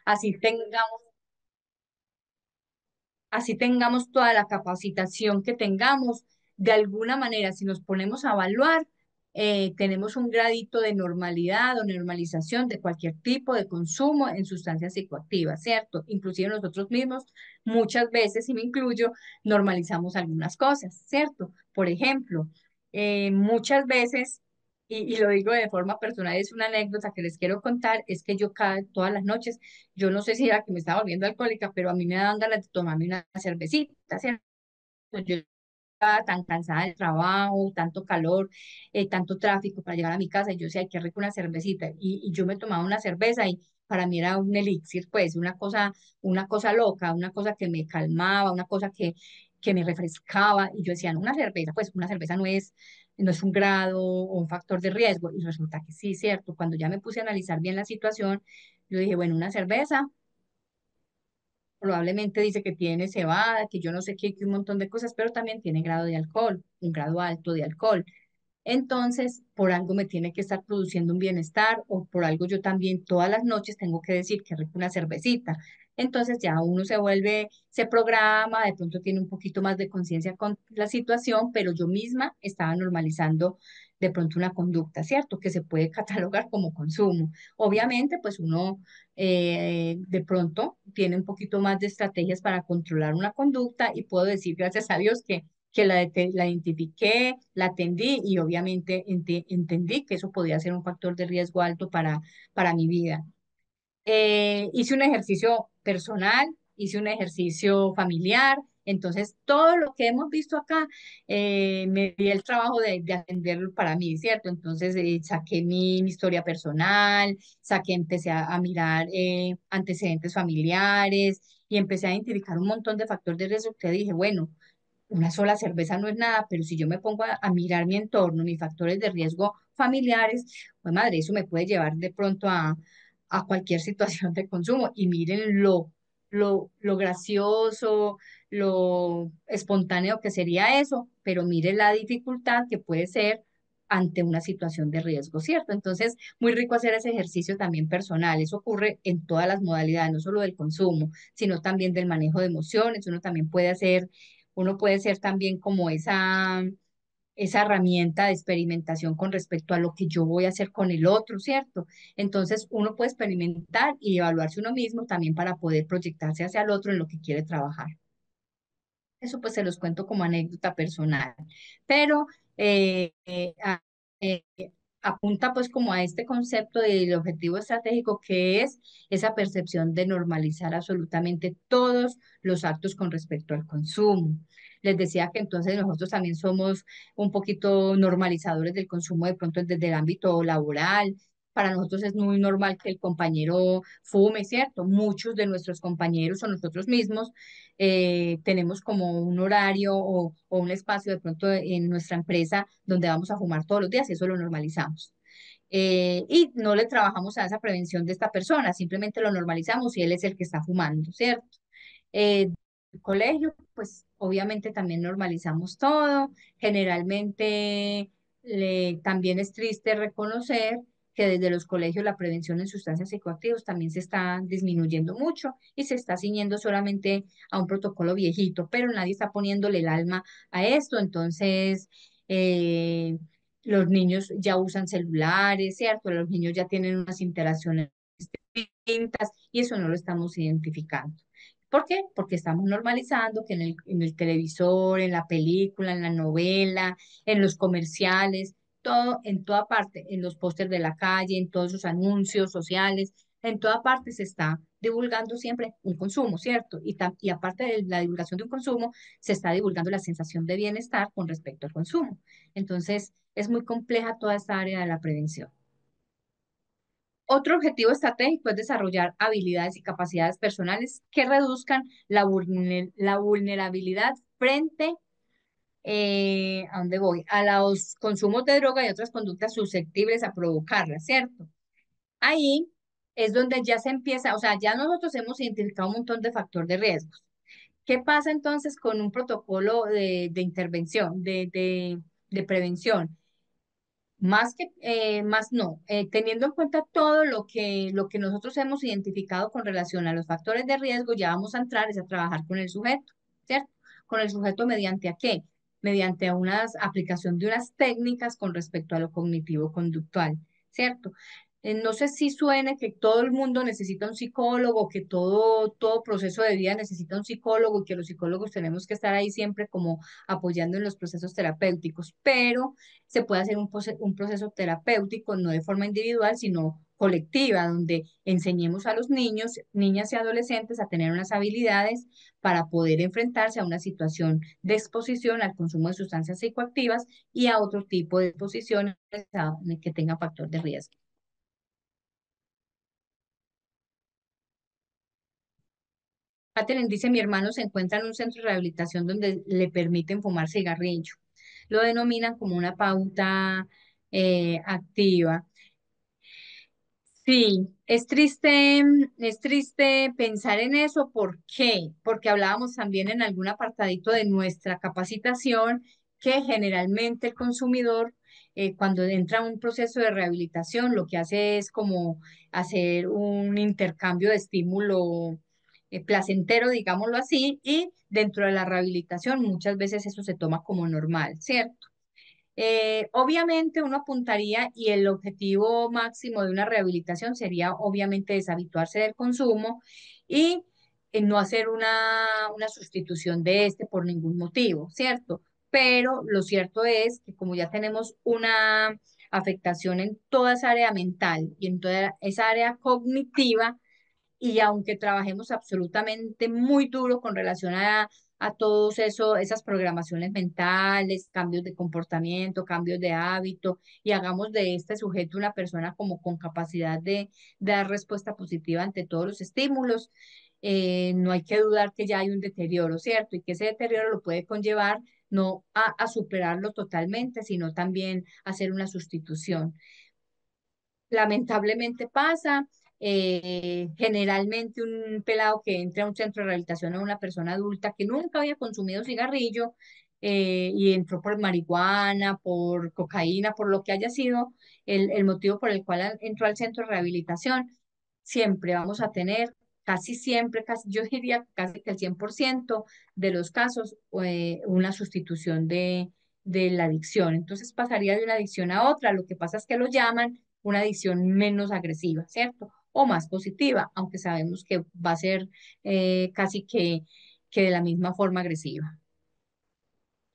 Así tengamos así tengamos toda la capacitación que tengamos, de alguna manera, si nos ponemos a evaluar, tenemos un gradito de normalidad o normalización de cualquier tipo de consumo en sustancias psicoactivas, ¿cierto? Inclusive nosotros mismos, muchas veces, y me incluyo, normalizamos algunas cosas, ¿cierto? Por ejemplo, muchas veces, y lo digo de forma personal, es una anécdota que les quiero contar, es que yo todas las noches, yo no sé si era que me estaba volviendo alcohólica, pero a mí me daban ganas de tomarme una cervecita, ¿cierto? Yo estaba tan cansada del trabajo, tanto calor, tanto tráfico para llegar a mi casa, y yo decía, ay, qué rico una cervecita, y yo me tomaba una cerveza y para mí era un elixir, pues, una cosa loca, una cosa que me calmaba, una cosa que me refrescaba, y yo decía, no, una cerveza, pues una cerveza no es un grado o un factor de riesgo, y resulta que sí, cierto, cuando ya me puse a analizar bien la situación, yo dije, bueno, una cerveza probablemente dice que tiene cebada, que yo no sé qué, que un montón de cosas, pero también tiene grado de alcohol, un grado alto de alcohol. Entonces, por algo me tiene que estar produciendo un bienestar o por algo yo también todas las noches tengo que decir que rico una cervecita. Entonces ya uno se vuelve, se programa, de pronto tiene un poquito más de conciencia con la situación, pero yo misma estaba normalizando de pronto una conducta, ¿cierto? Que se puede catalogar como consumo. Obviamente, pues uno de pronto tiene un poquito más de estrategias para controlar una conducta y puedo decir, gracias a Dios, que la identifiqué, la atendí y obviamente entendí que eso podía ser un factor de riesgo alto para mi vida. Hice un ejercicio personal, hice un ejercicio familiar, entonces todo lo que hemos visto acá, me di el trabajo de atenderlo para mí, ¿cierto? Entonces saqué mi historia personal, empecé a mirar antecedentes familiares y empecé a identificar un montón de factores de riesgo que dije, bueno, una sola cerveza no es nada, pero si yo me pongo a mirar mi entorno, mis factores de riesgo familiares, pues madre, eso me puede llevar de pronto a cualquier situación de consumo. Y miren lo gracioso, lo espontáneo que sería eso, pero miren la dificultad que puede ser ante una situación de riesgo, ¿cierto? Entonces, muy rico hacer ese ejercicio también personal. Eso ocurre en todas las modalidades, no solo del consumo, sino también del manejo de emociones. Uno puede ser también como esa herramienta de experimentación con respecto a lo que yo voy a hacer con el otro, ¿cierto? Entonces, uno puede experimentar y evaluarse uno mismo también para poder proyectarse hacia el otro en lo que quiere trabajar. Eso pues se los cuento como anécdota personal, pero eh, eh, a- eh, apunta pues como a este concepto del objetivo estratégico que es esa percepción de normalizar absolutamente todos los actos con respecto al consumo. Les decía que entonces nosotros también somos un poquito normalizadores del consumo de pronto desde el ámbito laboral. Para nosotros es muy normal que el compañero fume, ¿cierto? Muchos de nuestros compañeros o nosotros mismos tenemos como un horario o un espacio de pronto en nuestra empresa donde vamos a fumar todos los días y eso lo normalizamos. Y no le trabajamos a esa prevención de esta persona, simplemente lo normalizamos y él es el que está fumando, ¿cierto? El colegio, pues obviamente también normalizamos todo. Generalmente también es triste reconocer que desde los colegios la prevención en sustancias psicoactivas también se está disminuyendo mucho y se está ciñendo solamente a un protocolo viejito, pero nadie está poniéndole el alma a esto. Entonces, eh, los niños ya usan celulares, ¿cierto? Los niños ya tienen unas interacciones distintas y eso no lo estamos identificando. ¿Por qué? Porque estamos normalizando que en el televisor, en la película, en la novela, en los comerciales, todo, en toda parte, en los pósters de la calle, en todos los anuncios sociales, en toda parte se está divulgando siempre un consumo, ¿cierto? Y aparte de la divulgación de un consumo, se está divulgando la sensación de bienestar con respecto al consumo. Entonces, es muy compleja toda esta área de la prevención. Otro objetivo estratégico es desarrollar habilidades y capacidades personales que reduzcan la vulnerabilidad frente, ¿a dónde voy? A los consumos de droga y otras conductas susceptibles a provocarla, ¿cierto? Ahí es donde ya se empieza, o sea, ya nosotros hemos identificado un montón de factor de riesgos. ¿Qué pasa entonces con un protocolo de intervención, de prevención? Más que, más no, teniendo en cuenta todo lo que nosotros hemos identificado con relación a los factores de riesgo, ya vamos a entrar es a trabajar con el sujeto, ¿cierto? Con el sujeto mediante a qué? Mediante a una aplicación de unas técnicas con respecto a lo cognitivo-conductual, ¿cierto? No sé si suene que todo el mundo necesita un psicólogo, que todo proceso de vida necesita un psicólogo y que los psicólogos tenemos que estar ahí siempre como apoyando en los procesos terapéuticos, pero se puede hacer un proceso terapéutico, no de forma individual, sino colectiva, donde enseñemos a los niños, niñas y adolescentes a tener unas habilidades para poder enfrentarse a una situación de exposición al consumo de sustancias psicoactivas y a otro tipo de exposiciones que tengan factor de riesgo. Catherine dice, mi hermano se encuentra en un centro de rehabilitación donde le permiten fumar cigarrillo. Lo denominan como una pauta activa. Sí, es triste pensar en eso. ¿Por qué? Porque hablábamos también en algún apartadito de nuestra capacitación que generalmente el consumidor, cuando entra a un proceso de rehabilitación, lo que hace es como hacer un intercambio de estímulo placentero, digámoslo así, y dentro de la rehabilitación muchas veces eso se toma como normal, ¿cierto? Obviamente uno apuntaría y el objetivo máximo de una rehabilitación sería obviamente deshabituarse del consumo y no hacer una sustitución de este por ningún motivo, ¿cierto? Pero lo cierto es que como ya tenemos una afectación en toda esa área mental y en toda esa área cognitiva, y aunque trabajemos absolutamente muy duro con relación a todos eso, esas programaciones mentales, cambios de comportamiento, cambios de hábito, y hagamos de este sujeto una persona como con capacidad de dar respuesta positiva ante todos los estímulos, no hay que dudar que ya hay un deterioro, ¿cierto? Y que ese deterioro lo puede conllevar no a superarlo totalmente, sino también hacer una sustitución. Lamentablemente pasa. Generalmente un pelado que entra a un centro de rehabilitación o una persona adulta que nunca había consumido cigarrillo y entró por marihuana, por cocaína, por lo que haya sido el motivo por el cual entró al centro de rehabilitación, siempre vamos a tener, casi siempre, casi, yo diría casi que el 100% de los casos, una sustitución de la adicción. Entonces pasaría de una adicción a otra. Lo que pasa es que lo llaman una adicción menos agresiva, ¿cierto? O más positiva, aunque sabemos que va a ser casi que de la misma forma agresiva.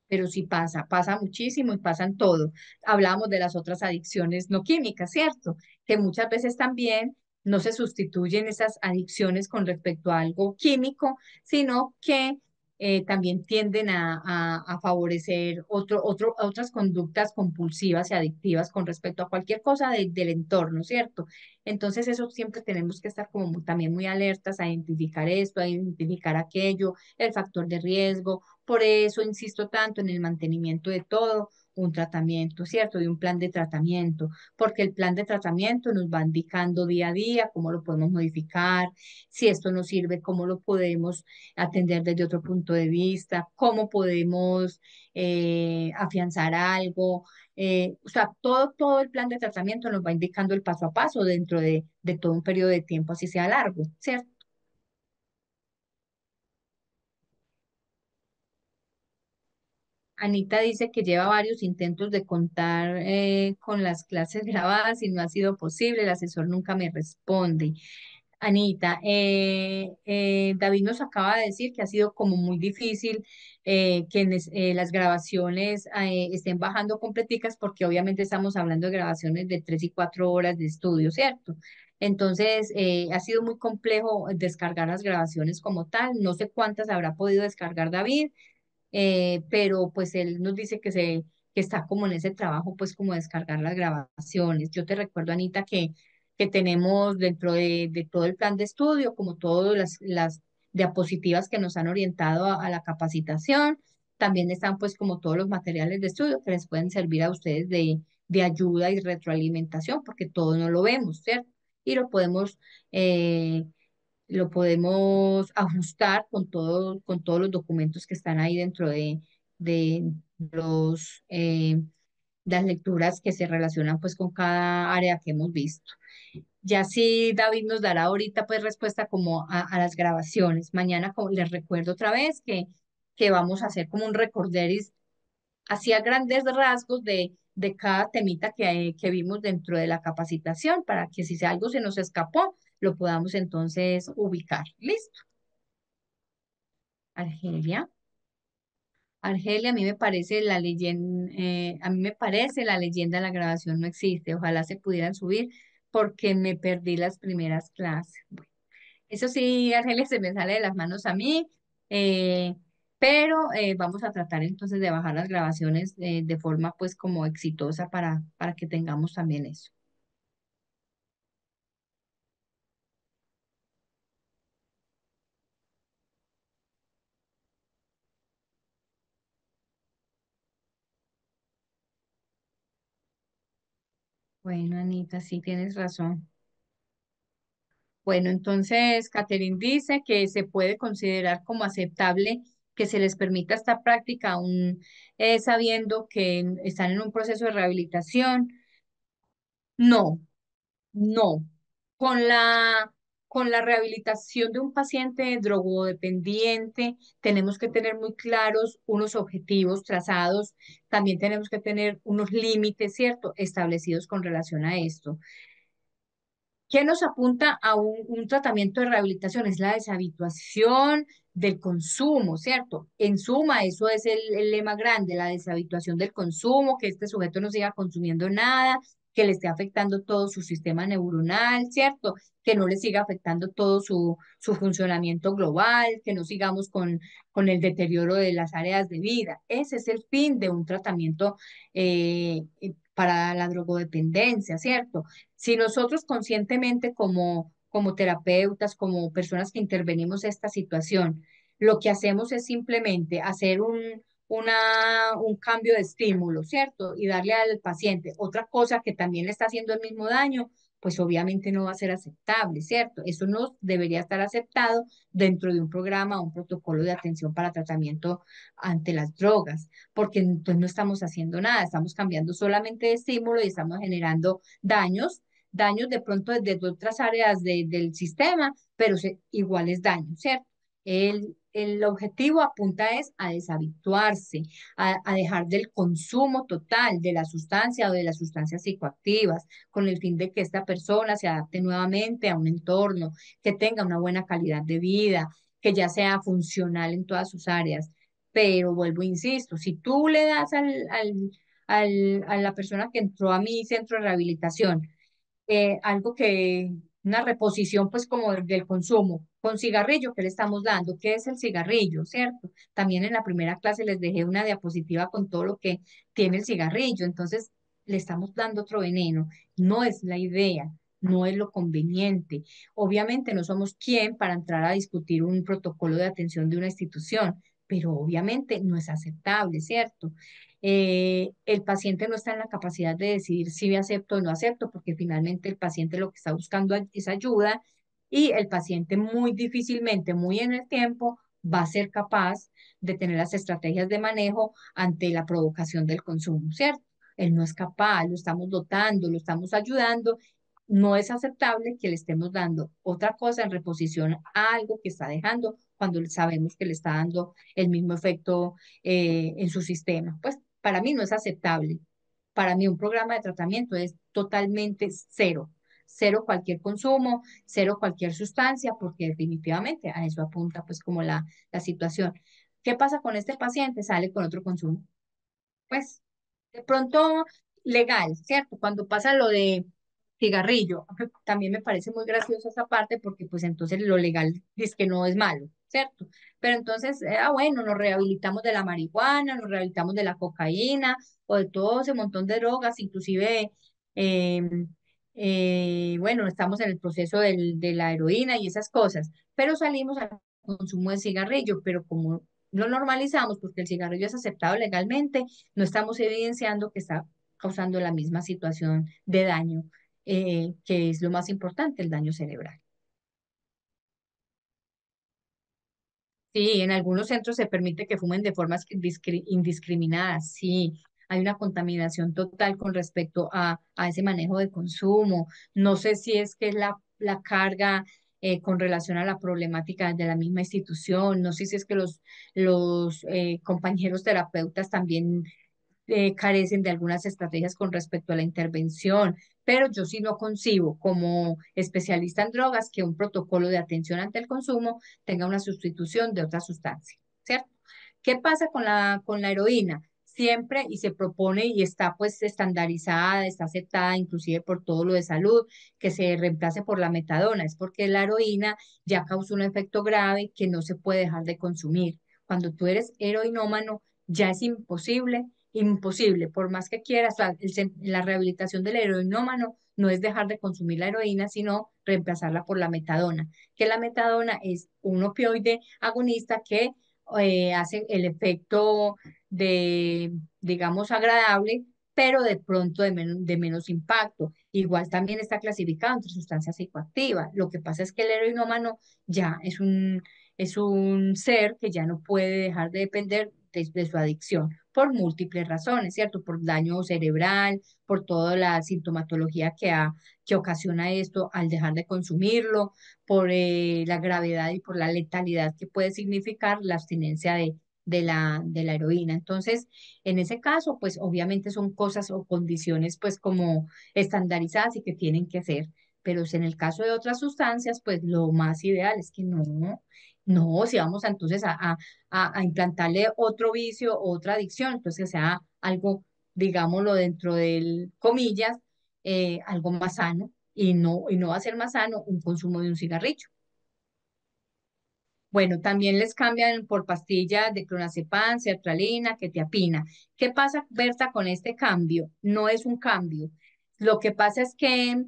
Pero sí pasa, pasa muchísimo y pasan todo. Hablábamos de las otras adicciones no químicas, ¿cierto? Que muchas veces también no se sustituyen esas adicciones con respecto a algo químico, sino que también tienden a favorecer otras conductas compulsivas y adictivas con respecto a cualquier cosa del entorno, ¿cierto? Entonces, eso siempre tenemos que estar como también muy alertas a identificar esto, a identificar aquello, el factor de riesgo. Por eso insisto tanto en el mantenimiento de todo un tratamiento, ¿cierto? De un plan de tratamiento, porque el plan de tratamiento nos va indicando día a día cómo lo podemos modificar, si esto nos sirve, cómo lo podemos atender desde otro punto de vista, cómo podemos afianzar algo. O sea, todo el plan de tratamiento nos va indicando el paso a paso dentro de todo un periodo de tiempo, así sea largo, ¿cierto? Anita dice que lleva varios intentos de contar con las clases grabadas y no ha sido posible, el asesor nunca me responde. Anita, David nos acaba de decir que ha sido como muy difícil que las grabaciones estén bajando completicas porque obviamente estamos hablando de grabaciones de 3 y 4 horas de estudio, ¿cierto? Entonces, ha sido muy complejo descargar las grabaciones como tal. No sé cuántas habrá podido descargar David, pero pues él nos dice que está como en ese trabajo, pues como descargar las grabaciones. Yo te recuerdo, Anita, que tenemos dentro de todo el plan de estudio, como todas las diapositivas que nos han orientado a la capacitación, también están pues como todos los materiales de estudio que les pueden servir a ustedes de ayuda y retroalimentación, porque todo no lo vemos, ¿cierto? y eh, lo podemos ajustar con todos los documentos que están ahí dentro de los, las lecturas que se relacionan pues con cada área que hemos visto. Ya sí, David nos dará ahorita pues respuesta como a las grabaciones. Mañana les recuerdo otra vez que vamos a hacer como un recorderis hacía grandes rasgos de cada temita que vimos dentro de la capacitación para que si algo se nos escapó, lo podamos entonces ubicar. ¿Listo? Argelia. Argelia, a mí me parece la leyenda, a mí me parece la leyenda de la grabación no existe. Ojalá se pudieran subir porque me perdí las primeras clases. Bueno, eso sí, Argelia, se me sale de las manos a mí, eh, pero vamos a tratar entonces de bajar las grabaciones de forma pues como exitosa para que tengamos también eso. Bueno, Anita, sí tienes razón. Bueno, entonces, Catherine dice que se puede considerar como aceptable que se les permita esta práctica aún sabiendo que están en un proceso de rehabilitación. No, no. Con con la rehabilitación de un paciente drogodependiente, tenemos que tener muy claros unos objetivos trazados, también tenemos que tener unos límites, ¿cierto?, establecidos con relación a esto. ¿Qué nos apunta a un tratamiento de rehabilitación? Es la deshabituación del consumo, ¿cierto? En suma, eso es el lema grande, la deshabituación del consumo, que este sujeto no siga consumiendo nada, que le esté afectando todo su sistema neuronal, ¿cierto? Que no le siga afectando todo su funcionamiento global, que no sigamos con el deterioro de las áreas de vida. Ese es el fin de un tratamiento para la drogodependencia, ¿cierto? Si nosotros conscientemente como terapeutas, como personas que intervenimos esta situación, lo que hacemos es simplemente hacer un cambio de estímulo, ¿cierto? Y darle al paciente otra cosa que también le está haciendo el mismo daño, pues obviamente no va a ser aceptable, ¿cierto? Eso no debería estar aceptado dentro de un programa, un protocolo de atención para tratamiento ante las drogas, porque pues no estamos haciendo nada, estamos cambiando solamente de estímulo y estamos generando daños de pronto desde otras áreas del sistema, pero iguales daños, ¿cierto? El objetivo apunta es a deshabituarse, a dejar del consumo total de la sustancia o de las sustancias psicoactivas, con el fin de que esta persona se adapte nuevamente a un entorno, que tenga una buena calidad de vida, que ya sea funcional en todas sus áreas. Pero vuelvo, insisto, si tú le das a la persona que entró a mi centro de rehabilitación, algo que, una reposición pues como del consumo, con cigarrillo, ¿qué le estamos dando? ¿Qué es el cigarrillo, cierto? También en la primera clase les dejé una diapositiva con todo lo que tiene el cigarrillo, entonces le estamos dando otro veneno, no es la idea. No es lo conveniente. Obviamente no somos quien para entrar a discutir un protocolo de atención de una institución, pero obviamente no es aceptable, ¿cierto? El paciente no está en la capacidad de decidir si acepto o no acepto, porque finalmente el paciente lo que está buscando es ayuda y el paciente muy difícilmente, muy en el tiempo, va a ser capaz de tener las estrategias de manejo ante la provocación del consumo, ¿cierto? Él no es capaz, lo estamos dotando, lo estamos ayudando. No es aceptable que le estemos dando otra cosa en reposición a algo que está dejando cuando sabemos que le está dando el mismo efecto en su sistema. Pues para mí no es aceptable. Para mí un programa de tratamiento es totalmente cero. Cero cualquier consumo, cero cualquier sustancia, porque definitivamente a eso apunta pues como la situación. ¿Qué pasa con este paciente? Sale con otro consumo. Pues de pronto legal, ¿cierto? Cuando pasa lo de cigarrillo, también me parece muy gracioso esa parte porque pues entonces lo legal dice que no es malo, ¿cierto? Pero entonces, bueno, nos rehabilitamos de la marihuana, nos rehabilitamos de la cocaína o de todo ese montón de drogas, inclusive, eh, bueno, estamos en el proceso de la heroína y esas cosas, pero salimos al consumo de cigarrillo, pero como lo normalizamos porque el cigarrillo es aceptado legalmente, no estamos evidenciando que está causando la misma situación de daño que es lo más importante, el daño cerebral. Sí, en algunos centros se permite que fumen de formas indiscriminadas. Sí, hay una contaminación total con respecto a ese manejo de consumo. No sé si es que es la carga con relación a la problemática de la misma institución. No sé si es que los compañeros terapeutas también carecen de algunas estrategias con respecto a la intervención, pero yo sí no concibo como especialista en drogas que un protocolo de atención ante el consumo tenga una sustitución de otra sustancia, ¿cierto? ¿Qué pasa con la heroína? Siempre y se propone y está pues estandarizada, está aceptada inclusive por todo lo de salud, que se reemplace por la metadona, es porque la heroína ya causó un efecto grave que no se puede dejar de consumir. Cuando tú eres heroinómano, ya es imposible. Imposible, por más que quieras, la rehabilitación del heroinómano no es dejar de consumir la heroína, sino reemplazarla por la metadona, que la metadona es un opioide agonista que hace el efecto de, digamos, agradable, pero de pronto de menos impacto. Igual también está clasificado entre sustancias psicoactivas. Lo que pasa es que el heroinómano ya es un ser que ya no puede dejar de depender de su adicción por múltiples razones, ¿cierto? Por daño cerebral, por toda la sintomatología que ocasiona esto al dejar de consumirlo, por la gravedad y por la letalidad que puede significar la abstinencia de la heroína. Entonces, en ese caso, pues obviamente son cosas o condiciones pues como estandarizadas y que tienen que ser. Pero si en el caso de otras sustancias, pues lo más ideal es que no, si vamos entonces a implantarle otro vicio o otra adicción, entonces que sea algo, digámoslo dentro del comillas, algo más sano y no va a ser más sano un consumo de un cigarrillo. Bueno, también les cambian por pastillas de clonazepam, sertralina, quetiapina. ¿Qué pasa, Berta, con este cambio? No es un cambio. Lo que pasa es que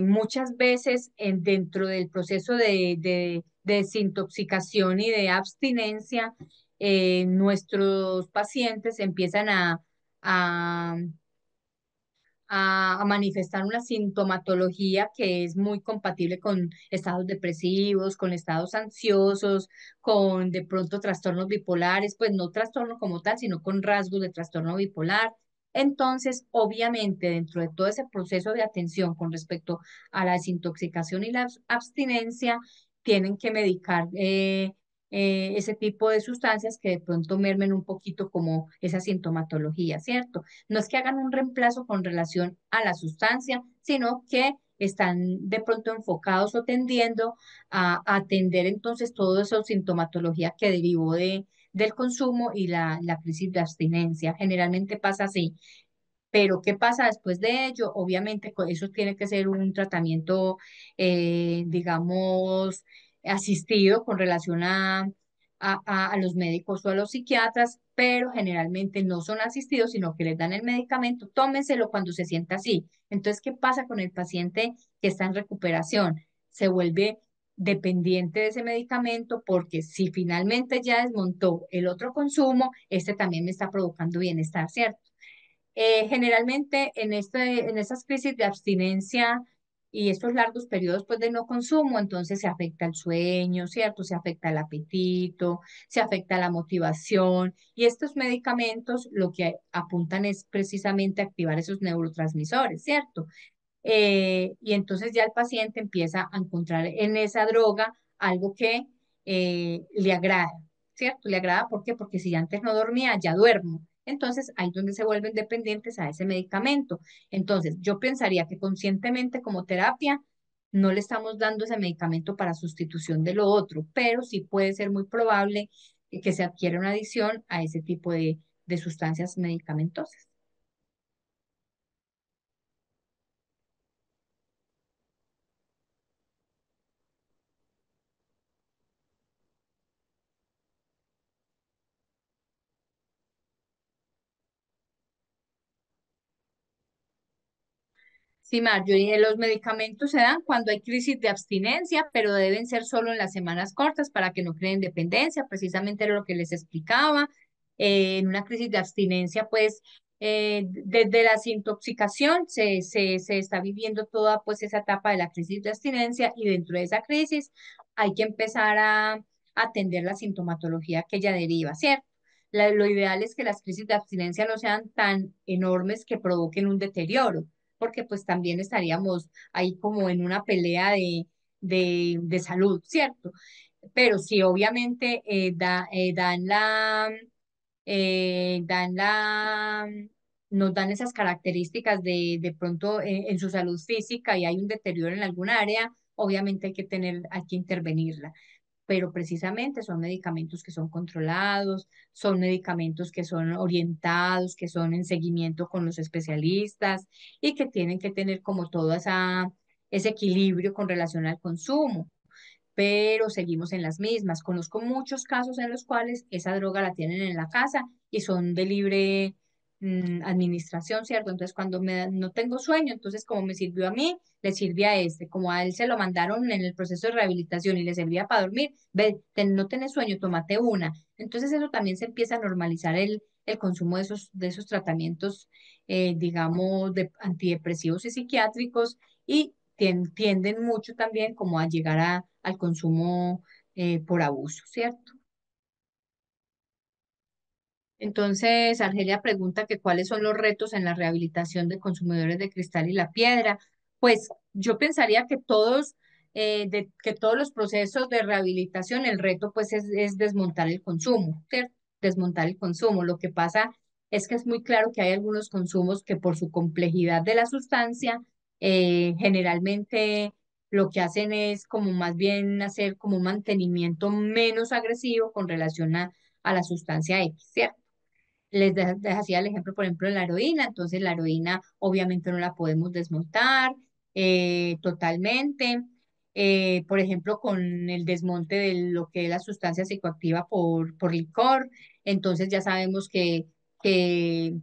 muchas veces dentro del proceso de desintoxicación y de abstinencia, nuestros pacientes empiezan a a manifestar una sintomatología que es muy compatible con estados depresivos, con estados ansiosos, con de pronto trastornos bipolares, pues no trastorno como tal, sino con rasgos de trastorno bipolar. Entonces, obviamente, dentro de todo ese proceso de atención con respecto a la desintoxicación y la abstinencia, tienen que medicar ese tipo de sustancias que de pronto mermen un poquito como esa sintomatología, ¿cierto? No es que hagan un reemplazo con relación a la sustancia, sino que están de pronto enfocados o tendiendo a atender entonces toda esa sintomatología que derivó del consumo y la crisis de abstinencia. Generalmente pasa así. Pero ¿qué pasa después de ello? Obviamente eso tiene que ser un tratamiento, digamos, asistido con relación a los médicos o a los psiquiatras, pero generalmente no son asistidos, sino que les dan el medicamento, tómenselo cuando se sienta así. Entonces, ¿qué pasa con el paciente que está en recuperación? Se vuelve dependiente de ese medicamento porque si finalmente ya desmontó el otro consumo, este también me está provocando bienestar, ¿cierto? Generalmente en estas crisis de abstinencia y estos largos periodos pues, de no consumo, entonces se afecta el sueño, ¿cierto? Se afecta el apetito, se afecta la motivación y estos medicamentos lo que apuntan es precisamente a activar esos neurotransmisores, ¿cierto? Y entonces ya el paciente empieza a encontrar en esa droga algo que le agrada, ¿cierto? Le agrada, ¿por qué? Porque si antes no dormía, ya duermo. Entonces, ahí es donde se vuelven dependientes a ese medicamento. Entonces, yo pensaría que conscientemente como terapia no le estamos dando ese medicamento para sustitución de lo otro, pero sí puede ser muy probable que se adquiera una adicción a ese tipo de sustancias medicamentosas. Sí, Marjorie, los medicamentos se dan cuando hay crisis de abstinencia, pero deben ser solo en las semanas cortas para que no creen dependencia, precisamente era lo que les explicaba. En una crisis de abstinencia, pues Desde la desintoxicación se está viviendo toda pues esa etapa de la crisis de abstinencia y dentro de esa crisis hay que empezar a atender la sintomatología que ella deriva, ¿cierto? Lo ideal es que las crisis de abstinencia no sean tan enormes que provoquen un deterioro, porque pues también estaríamos ahí como en una pelea de salud, ¿cierto? Pero sí, obviamente dan la, nos dan esas características de pronto en su salud física y hay un deterioro en algún área, obviamente hay que intervenirla. Pero precisamente son medicamentos que son controlados, son medicamentos que son orientados, que son en seguimiento con los especialistas y que tienen que tener como todo ese equilibrio con relación al consumo, pero seguimos en las mismas. Conozco muchos casos en los cuales esa droga la tienen en la casa y son de libre administración, ¿cierto? Entonces, cuando no tengo sueño, entonces como me sirvió a mí, le sirve a este. Como a él se lo mandaron en el proceso de rehabilitación y le servía para dormir, ve, no tenés sueño, tómate una. Entonces, eso también se empieza a normalizar el consumo de esos tratamientos, digamos, de antidepresivos y psiquiátricos y tienden mucho también como a llegar al consumo por abuso, ¿cierto? Entonces, Argelia pregunta que cuáles son los retos en la rehabilitación de consumidores de cristal y la piedra. Pues yo pensaría que que todos los procesos de rehabilitación, el reto pues es desmontar el consumo, ¿cierto? Desmontar el consumo. Lo que pasa es que es muy claro que hay algunos consumos que por su complejidad de la sustancia, generalmente lo que hacen es como más bien hacer como un mantenimiento menos agresivo con relación a la sustancia X, ¿cierto? Les hacía el ejemplo, por ejemplo, de la heroína. Entonces, la heroína obviamente no la podemos desmontar totalmente. Por ejemplo, con el desmonte de lo que es la sustancia psicoactiva por licor. Entonces, ya sabemos que, que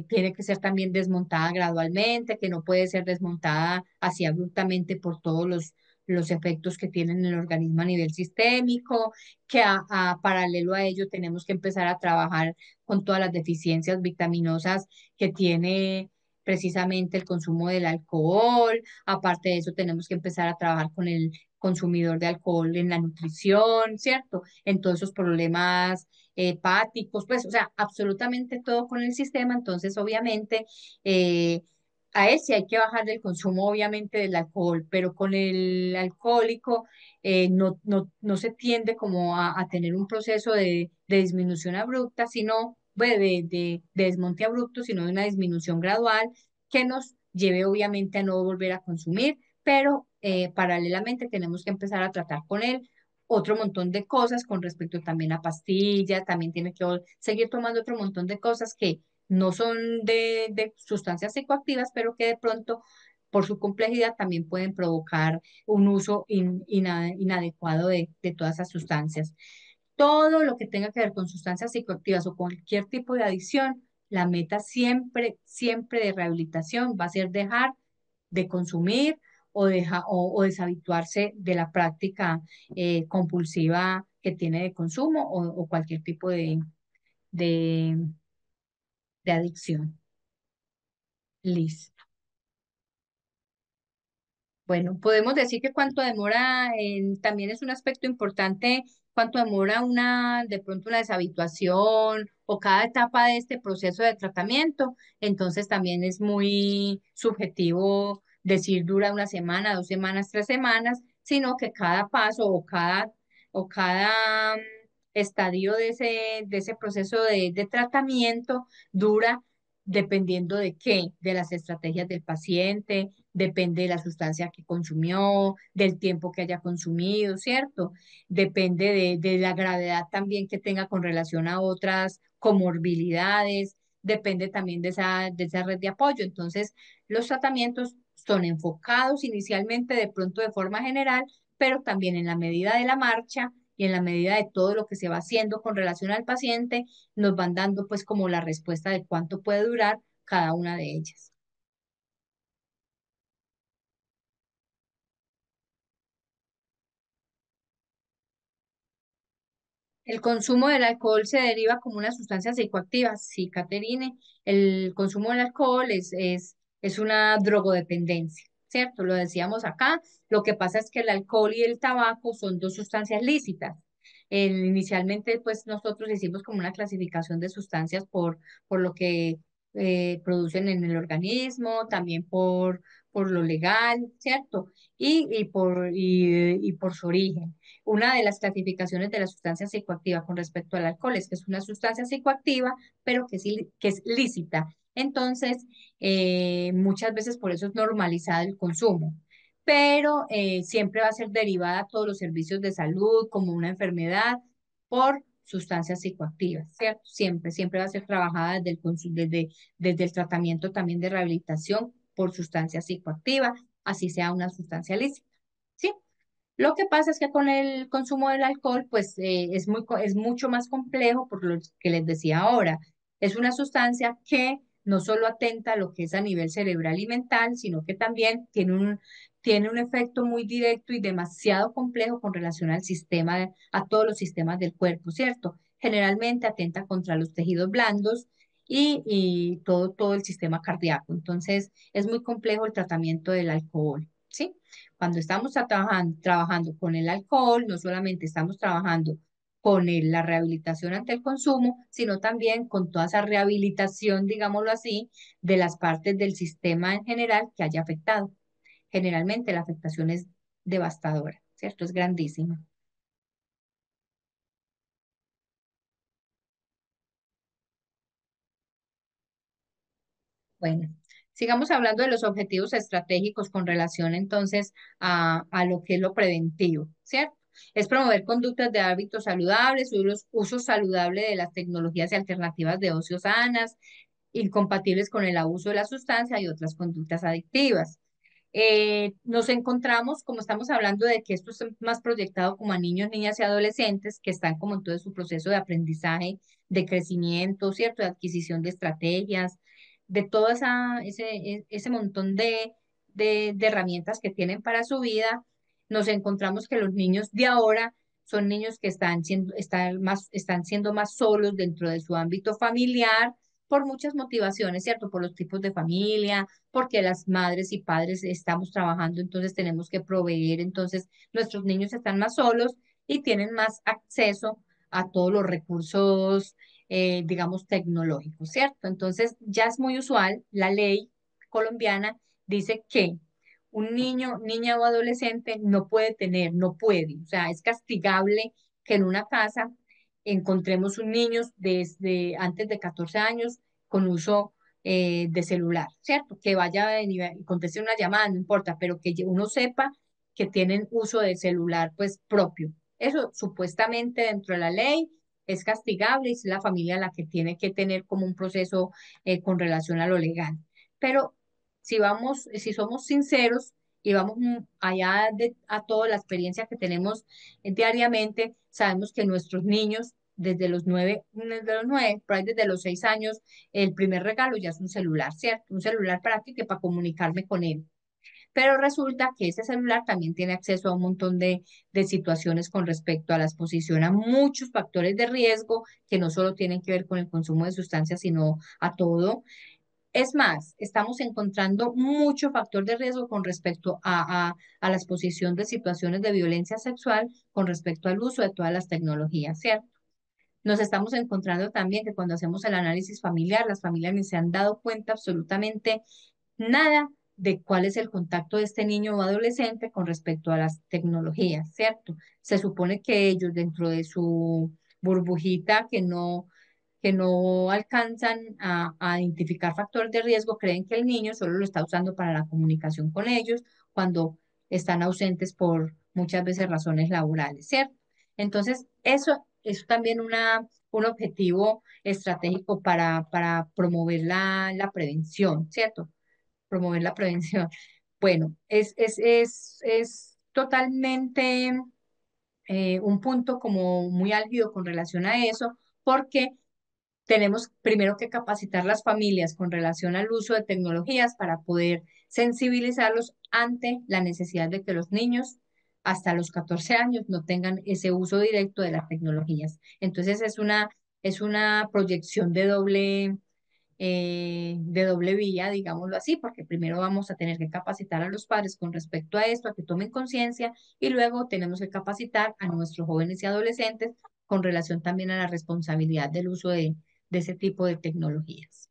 tiene que ser también desmontada gradualmente, que no puede ser desmontada así abruptamente por todos los efectos que tienen en el organismo a nivel sistémico, que a paralelo a ello tenemos que empezar a trabajar con todas las deficiencias vitaminosas que tiene precisamente el consumo del alcohol. Aparte de eso, tenemos que empezar a trabajar con el consumidor de alcohol en la nutrición, ¿cierto? En todos esos problemas hepáticos, pues, o sea, absolutamente todo con el sistema. Entonces, obviamente, eh, a él sí hay que bajar el consumo, obviamente, del alcohol, pero con el alcohólico no se tiende como a tener un proceso de disminución abrupta, sino de desmonte abrupto, sino de una disminución gradual que nos lleve obviamente a no volver a consumir, pero paralelamente tenemos que empezar a tratar con él otro montón de cosas con respecto también a pastillas, también tiene que seguir tomando otro montón de cosas que no son de sustancias psicoactivas, pero que de pronto por su complejidad también pueden provocar un uso inadecuado de todas esas sustancias. Todo lo que tenga que ver con sustancias psicoactivas o cualquier tipo de adicción, la meta siempre, siempre de rehabilitación va a ser dejar de consumir o deshabituarse de la práctica compulsiva que tiene de consumo o cualquier tipo de, de adicción. Listo. Bueno, podemos decir que cuánto demora, también es un aspecto importante, cuánto demora de pronto una deshabituación o cada etapa de este proceso de tratamiento. Entonces también es muy subjetivo decir dura una semana, 2 semanas, 3 semanas, sino que cada paso o cada estadio de ese proceso de tratamiento dura dependiendo de qué, de las estrategias del paciente, depende de la sustancia que consumió, del tiempo que haya consumido, ¿cierto? Depende de la gravedad también que tenga con relación a otras comorbilidades, depende también de esa red de apoyo. Entonces, los tratamientos son enfocados inicialmente de pronto de forma general, pero también en la medida de la marcha y en la medida de todo lo que se va haciendo con relación al paciente, nos van dando pues como la respuesta de cuánto puede durar cada una de ellas. El consumo del alcohol se deriva como una sustancia psicoactiva. Sí, Caterine, el consumo del alcohol es una drogodependencia, ¿cierto? Lo decíamos acá. Lo que pasa es que el alcohol y el tabaco son dos sustancias lícitas. Inicialmente, pues nosotros hicimos como una clasificación de sustancias por lo que producen en el organismo, también por lo legal, ¿cierto? Y por su origen. Una de las clasificaciones de la sustancia psicoactiva con respecto al alcohol es que es una sustancia psicoactiva, pero que es lícita. Entonces, muchas veces por eso es normalizado el consumo, pero siempre va a ser derivada a todos los servicios de salud como una enfermedad por sustancias psicoactivas, ¿cierto? Siempre, siempre va a ser trabajada desde el tratamiento también de rehabilitación por sustancia psicoactiva, así sea una sustancia lícita. ¿Sí? Lo que pasa es que con el consumo del alcohol, pues es mucho más complejo por lo que les decía ahora. Es una sustancia que no solo atenta a lo que es a nivel cerebral y mental, sino que también tiene un efecto muy directo y demasiado complejo con relación al sistema, a todos los sistemas del cuerpo, ¿cierto? Generalmente atenta contra los tejidos blandos y todo el sistema cardíaco. Entonces, es muy complejo el tratamiento del alcohol, ¿sí? Cuando estamos trabajando con el alcohol, no solamente estamos trabajando con la rehabilitación ante el consumo, sino también con toda esa rehabilitación, digámoslo así, de las partes del sistema en general que haya afectado. Generalmente la afectación es devastadora, ¿cierto? Es grandísima. Bueno, sigamos hablando de los objetivos estratégicos con relación entonces a lo que es lo preventivo, ¿cierto? Es promover conductas de hábitos saludables, uso saludable de las tecnologías y alternativas de ocio sanas, incompatibles con el abuso de la sustancia y otras conductas adictivas. Nos encontramos, como estamos hablando de que esto es más proyectado como a niños, niñas y adolescentes que están como en todo su proceso de aprendizaje, de crecimiento, ¿cierto? De adquisición de estrategias, de todo ese montón de herramientas que tienen para su vida. Nos encontramos que los niños de ahora son niños que están siendo más solos dentro de su ámbito familiar por muchas motivaciones, ¿cierto? Por los tipos de familia, porque las madres y padres estamos trabajando, entonces tenemos que proveer, entonces nuestros niños están más solos y tienen más acceso a todos los recursos, digamos, tecnológicos, ¿cierto? Entonces ya es muy usual, la ley colombiana dice que un niño, niña o adolescente no puede, o sea, es castigable que en una casa encontremos un niño desde antes de 14 años con uso de celular, ¿cierto? Que vaya y conteste una llamada, no importa, pero que uno sepa que tienen uso de celular, pues propio. Eso supuestamente dentro de la ley es castigable y es la familia la que tiene que tener como un proceso con relación a lo legal. Pero si somos sinceros y vamos allá a toda la experiencia que tenemos diariamente, sabemos que nuestros niños por ahí desde los 6 años, el primer regalo ya es un celular, ¿cierto? Un celular práctico para comunicarme con él. Pero resulta que ese celular también tiene acceso a un montón de situaciones con respecto a la exposición a muchos factores de riesgo que no solo tienen que ver con el consumo de sustancias, sino a todo. Es más, estamos encontrando mucho factor de riesgo con respecto a la exposición de situaciones de violencia sexual con respecto al uso de todas las tecnologías, ¿cierto? Nos estamos encontrando también que cuando hacemos el análisis familiar, las familias ni se han dado cuenta absolutamente nada de cuál es el contacto de este niño o adolescente con respecto a las tecnologías, ¿cierto? Se supone que ellos dentro de su burbujita que no alcanzan a identificar factores de riesgo, creen que el niño solo lo está usando para la comunicación con ellos cuando están ausentes por muchas veces razones laborales, ¿cierto? Entonces, eso es también un objetivo estratégico para promover la prevención, ¿cierto? Promover la prevención. Bueno, es totalmente un punto como muy álgido con relación a eso, porque tenemos primero que capacitar las familias con relación al uso de tecnologías para poder sensibilizarlos ante la necesidad de que los niños hasta los 14 años no tengan ese uso directo de las tecnologías. Entonces es una proyección de doble vía, digámoslo así, porque primero vamos a tener que capacitar a los padres con respecto a esto, a que tomen conciencia, y luego tenemos que capacitar a nuestros jóvenes y adolescentes con relación también a la responsabilidad del uso de ese tipo de tecnologías.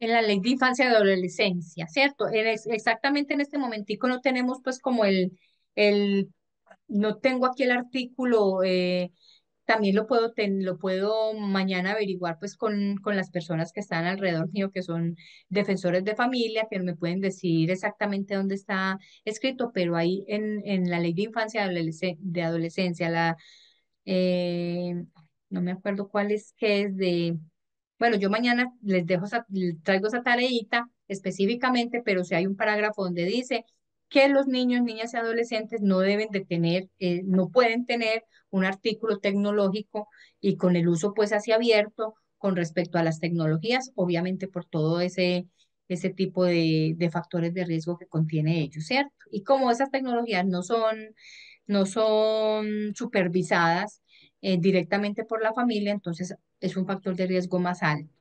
En la ley de infancia y adolescencia, ¿cierto? Exactamente en este momentico no tenemos pues como el no tengo aquí el artículo, también lo puedo mañana averiguar pues con las personas que están alrededor mío, que son defensores de familia, que me pueden decir exactamente dónde está escrito, pero ahí en la ley de infancia y de adolescencia, eh, no me acuerdo cuál es, que es de bueno, yo mañana les dejo, les traigo esa tareita específicamente, pero si hay un parágrafo donde dice que los niños, niñas y adolescentes no deben de tener, no pueden tener un artículo tecnológico y con el uso pues así abierto con respecto a las tecnologías, obviamente por todo ese tipo de factores de riesgo que contiene ellos, ¿cierto? Y como esas tecnologías no son supervisadas directamente por la familia, entonces es un factor de riesgo más alto.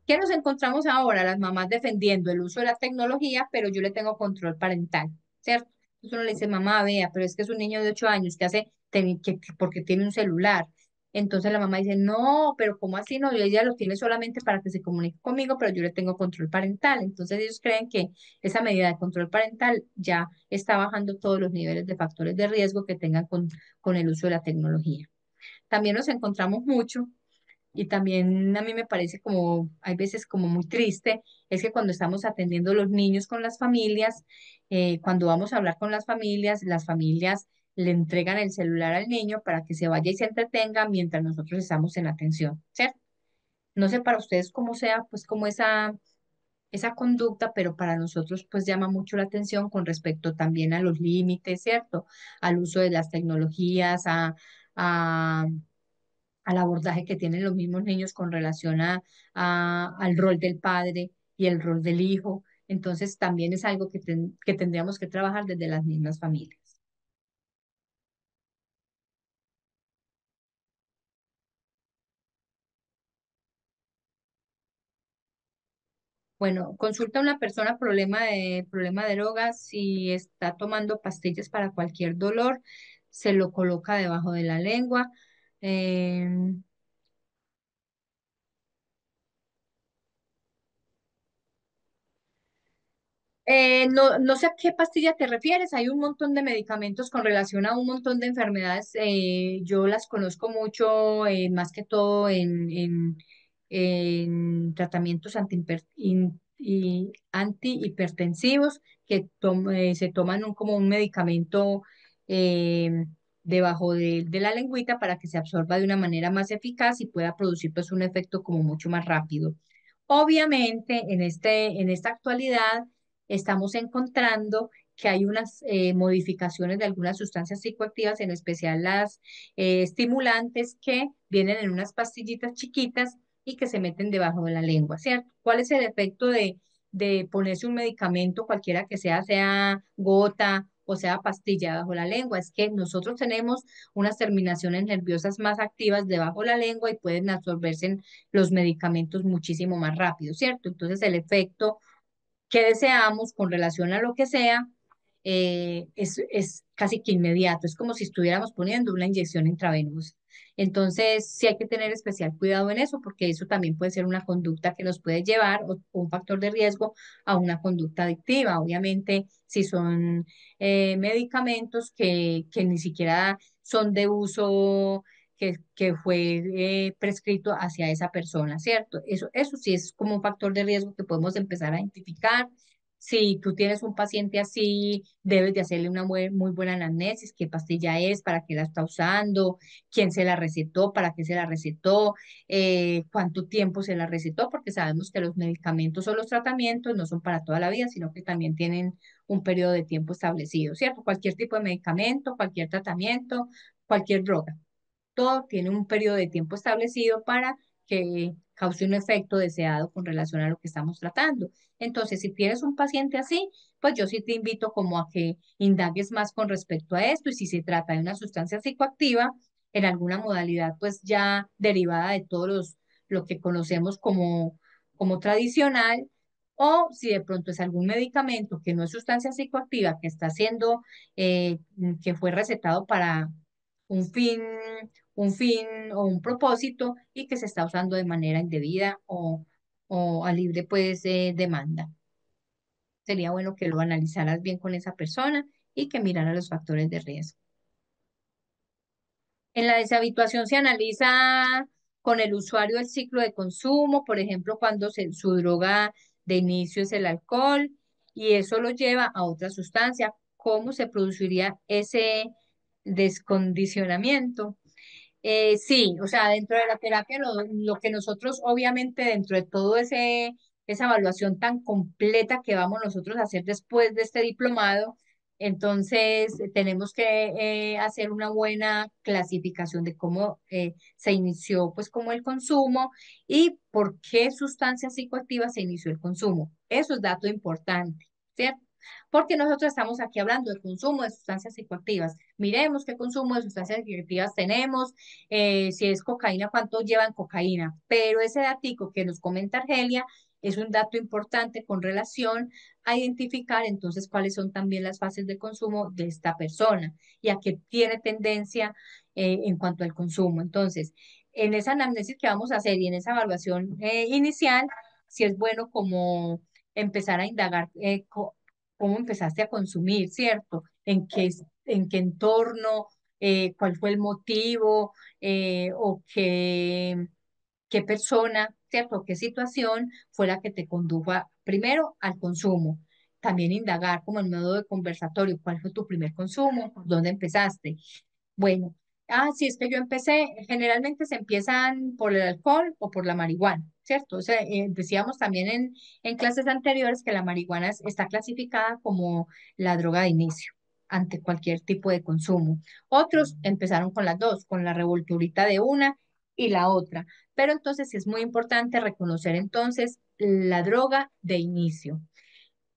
¿Qué nos encontramos ahora? Las mamás defendiendo el uso de la tecnología, pero yo le tengo control parental, ¿cierto? Entonces uno le dice, mamá, vea, pero es que es un niño de 8 años que hace, porque tiene un celular. Entonces la mamá dice, no, pero ¿cómo así no? Y ella lo tiene solamente para que se comunique conmigo, pero yo le tengo control parental. Entonces ellos creen que esa medida de control parental ya está bajando todos los niveles de factores de riesgo que tengan con el uso de la tecnología. También nos encontramos mucho y también a mí me parece como, hay veces como muy triste, es que cuando estamos atendiendo a los niños con las familias, cuando vamos a hablar con las familias le entregan el celular al niño para que se vaya y se entretenga mientras nosotros estamos en atención, ¿cierto? No sé para ustedes cómo sea, pues como esa conducta, pero para nosotros pues llama mucho la atención con respecto también a los límites, ¿cierto? Al uso de las tecnologías, a al abordaje que tienen los mismos niños con relación al rol del padre y el rol del hijo. Entonces, también es algo que tendríamos que trabajar desde las mismas familias. Bueno, consulta a una persona problema de drogas, si está tomando pastillas para cualquier dolor, se lo coloca debajo de la lengua. em, no sé a qué pastilla te refieres. Hay un montón de medicamentos con relación a un montón de enfermedades. Yo las conozco mucho, más que todo en tratamientos y antihipertensivos que se toman como un medicamento eh, debajo de la lengüita para que se absorba de una manera más eficaz y pueda producir pues un efecto como mucho más rápido. Obviamente, en esta actualidad estamos encontrando que hay unas modificaciones de algunas sustancias psicoactivas, en especial las estimulantes que vienen en unas pastillitas chiquitas y que se meten debajo de la lengua, ¿cierto? ¿Cuál es el efecto de ponerse un medicamento, cualquiera que sea, sea gota o sea pastilla bajo la lengua? Es que nosotros tenemos unas terminaciones nerviosas más activas debajo de la lengua y pueden absorberse en los medicamentos muchísimo más rápido, ¿cierto? Entonces el efecto que deseamos con relación a lo que sea, es casi que inmediato, es como si estuviéramos poniendo una inyección intravenosa. Entonces, sí hay que tener especial cuidado en eso, porque eso también puede ser una conducta que nos puede llevar o un factor de riesgo a una conducta adictiva. Obviamente, si son medicamentos que ni siquiera son de uso que fue prescrito hacia esa persona, ¿cierto? Eso sí es como un factor de riesgo que podemos empezar a identificar. Si tú tienes un paciente así, debes de hacerle una muy buena anamnesis, qué pastilla es, para qué la está usando, quién se la recetó, para qué se la recetó, cuánto tiempo se la recetó, porque sabemos que los medicamentos o los tratamientos no son para toda la vida, sino que también tienen un periodo de tiempo establecido, ¿cierto? Cualquier tipo de medicamento, cualquier tratamiento, cualquier droga todo tiene un periodo de tiempo establecido para que cause un efecto deseado con relación a lo que estamos tratando. Entonces, si tienes un paciente así, pues yo sí te invito como a que indagues más con respecto a esto y si se trata de una sustancia psicoactiva en alguna modalidad pues ya derivada de lo que conocemos como tradicional, o si de pronto es algún medicamento que no es sustancia psicoactiva, que está siendo, que fue recetado para un fin, un fin o un propósito y que se está usando de manera indebida o a libre pues demanda. Sería bueno que lo analizaras bien con esa persona y que miraras los factores de riesgo. En la deshabituación se analiza con el usuario el ciclo de consumo, por ejemplo, cuando su droga de inicio es el alcohol y eso lo lleva a otra sustancia. ¿Cómo se produciría ese descondicionamiento? Sí, o sea, dentro de la terapia, lo que nosotros, obviamente, dentro de esa evaluación tan completa que vamos nosotros a hacer después de este diplomado, entonces tenemos que hacer una buena clasificación de cómo se inició, pues, como el consumo y por qué sustancias psicoactivas se inició el consumo. Eso es dato importante, ¿cierto? Porque nosotros estamos aquí hablando de consumo de sustancias psicoactivas. Miremos qué consumo de sustancias psicoactivas tenemos, si es cocaína, cuánto llevan cocaína. Pero ese datico que nos comenta Argelia es un dato importante con relación a identificar entonces cuáles son también las fases de consumo de esta persona y a qué tiene tendencia en cuanto al consumo. Entonces, en esa anamnesis que vamos a hacer y en esa evaluación inicial, sí es bueno como empezar a indagar cómo empezaste a consumir, ¿cierto? En qué entorno, cuál fue el motivo o qué persona, ¿cierto? ¿Qué situación fue la que te condujo primero al consumo? También indagar como en modo de conversatorio, ¿cuál fue tu primer consumo? ¿Por dónde empezaste? Bueno, sí, es que yo empecé, generalmente se empiezan por el alcohol o por la marihuana, ¿cierto? O sea, decíamos también en clases anteriores que la marihuana está clasificada como la droga de inicio ante cualquier tipo de consumo. Otros empezaron con las dos, con la revolturita de una y la otra. Pero entonces sí es muy importante reconocer entonces la droga de inicio.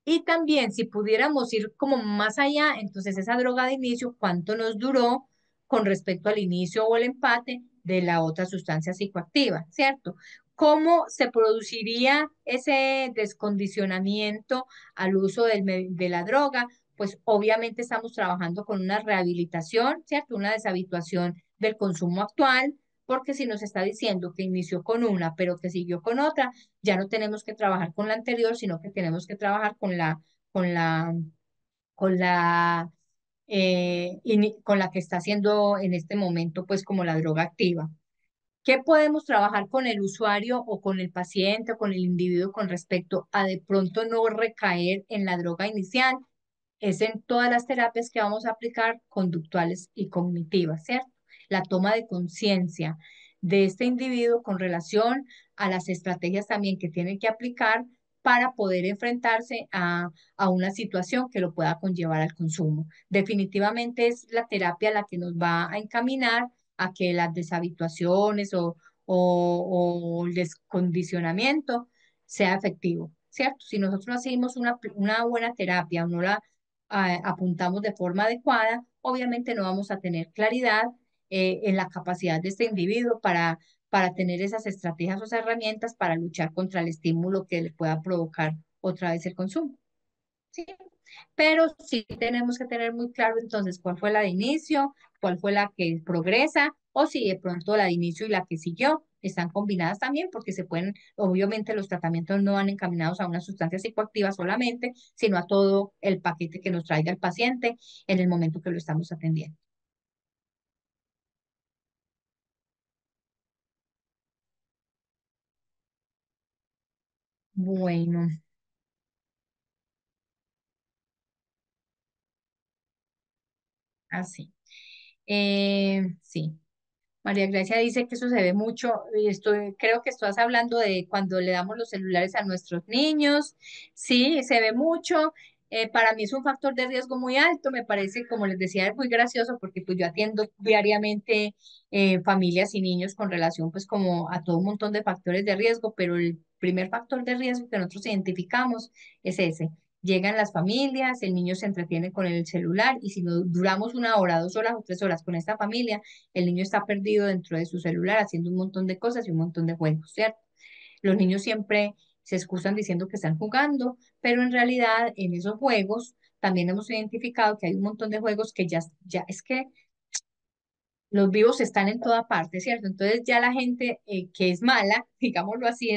Y también, si pudiéramos ir como más allá, entonces esa droga de inicio, ¿cuánto nos duró con respecto al inicio o el empate de la otra sustancia psicoactiva, ¿cierto? ¿Cómo se produciría ese descondicionamiento al uso de la droga? Pues obviamente estamos trabajando con una rehabilitación, ¿cierto? Una deshabituación del consumo actual, porque si nos está diciendo que inició con una, pero que siguió con otra, ya no tenemos que trabajar con la anterior, sino que tenemos que trabajar con la, con la, con la que está haciendo en este momento, pues como la droga activa. ¿Qué podemos trabajar con el usuario o con el paciente o con el individuo con respecto a de pronto no recaer en la droga inicial? Es en todas las terapias que vamos a aplicar, conductuales y cognitivas, ¿cierto? La toma de conciencia de este individuo con relación a las estrategias también que tiene que aplicar para poder enfrentarse a una situación que lo pueda conllevar al consumo. Definitivamente es la terapia la que nos va a encaminar a que las deshabituaciones o el descondicionamiento sea efectivo, ¿cierto? Si nosotros hacemos una buena terapia o no la apuntamos de forma adecuada, obviamente no vamos a tener claridad en la capacidad de este individuo para tener esas estrategias o esas herramientas para luchar contra el estímulo que le pueda provocar otra vez el consumo. ¿Sí? Pero sí tenemos que tener muy claro entonces cuál fue la de inicio, cuál fue la que progresa, o si de pronto la de inicio y la que siguió están combinadas también, porque se pueden, obviamente los tratamientos no van encaminados a una sustancia psicoactiva solamente, sino a todo el paquete que nos traiga el paciente en el momento que lo estamos atendiendo. Bueno, así. Sí. María Gracia dice que eso se ve mucho, y creo que estás hablando de cuando le damos los celulares a nuestros niños, sí, se ve mucho, Para mí es un factor de riesgo muy alto, me parece, como les decía, es muy gracioso porque pues yo atiendo diariamente familias y niños con relación pues como a todo un montón de factores de riesgo, pero el primer factor de riesgo que nosotros identificamos es ese. Llegan las familias, el niño se entretiene con el celular y si no duramos 1 hora, 2 horas o 3 horas con esta familia, el niño está perdido dentro de su celular haciendo un montón de cosas y un montón de juegos, ¿cierto? Los niños siempre se excusan diciendo que están jugando, pero en realidad en esos juegos también hemos identificado que hay un montón de juegos que ya es que los vivos están en toda parte, ¿cierto? Entonces ya la gente que es mala, digámoslo así,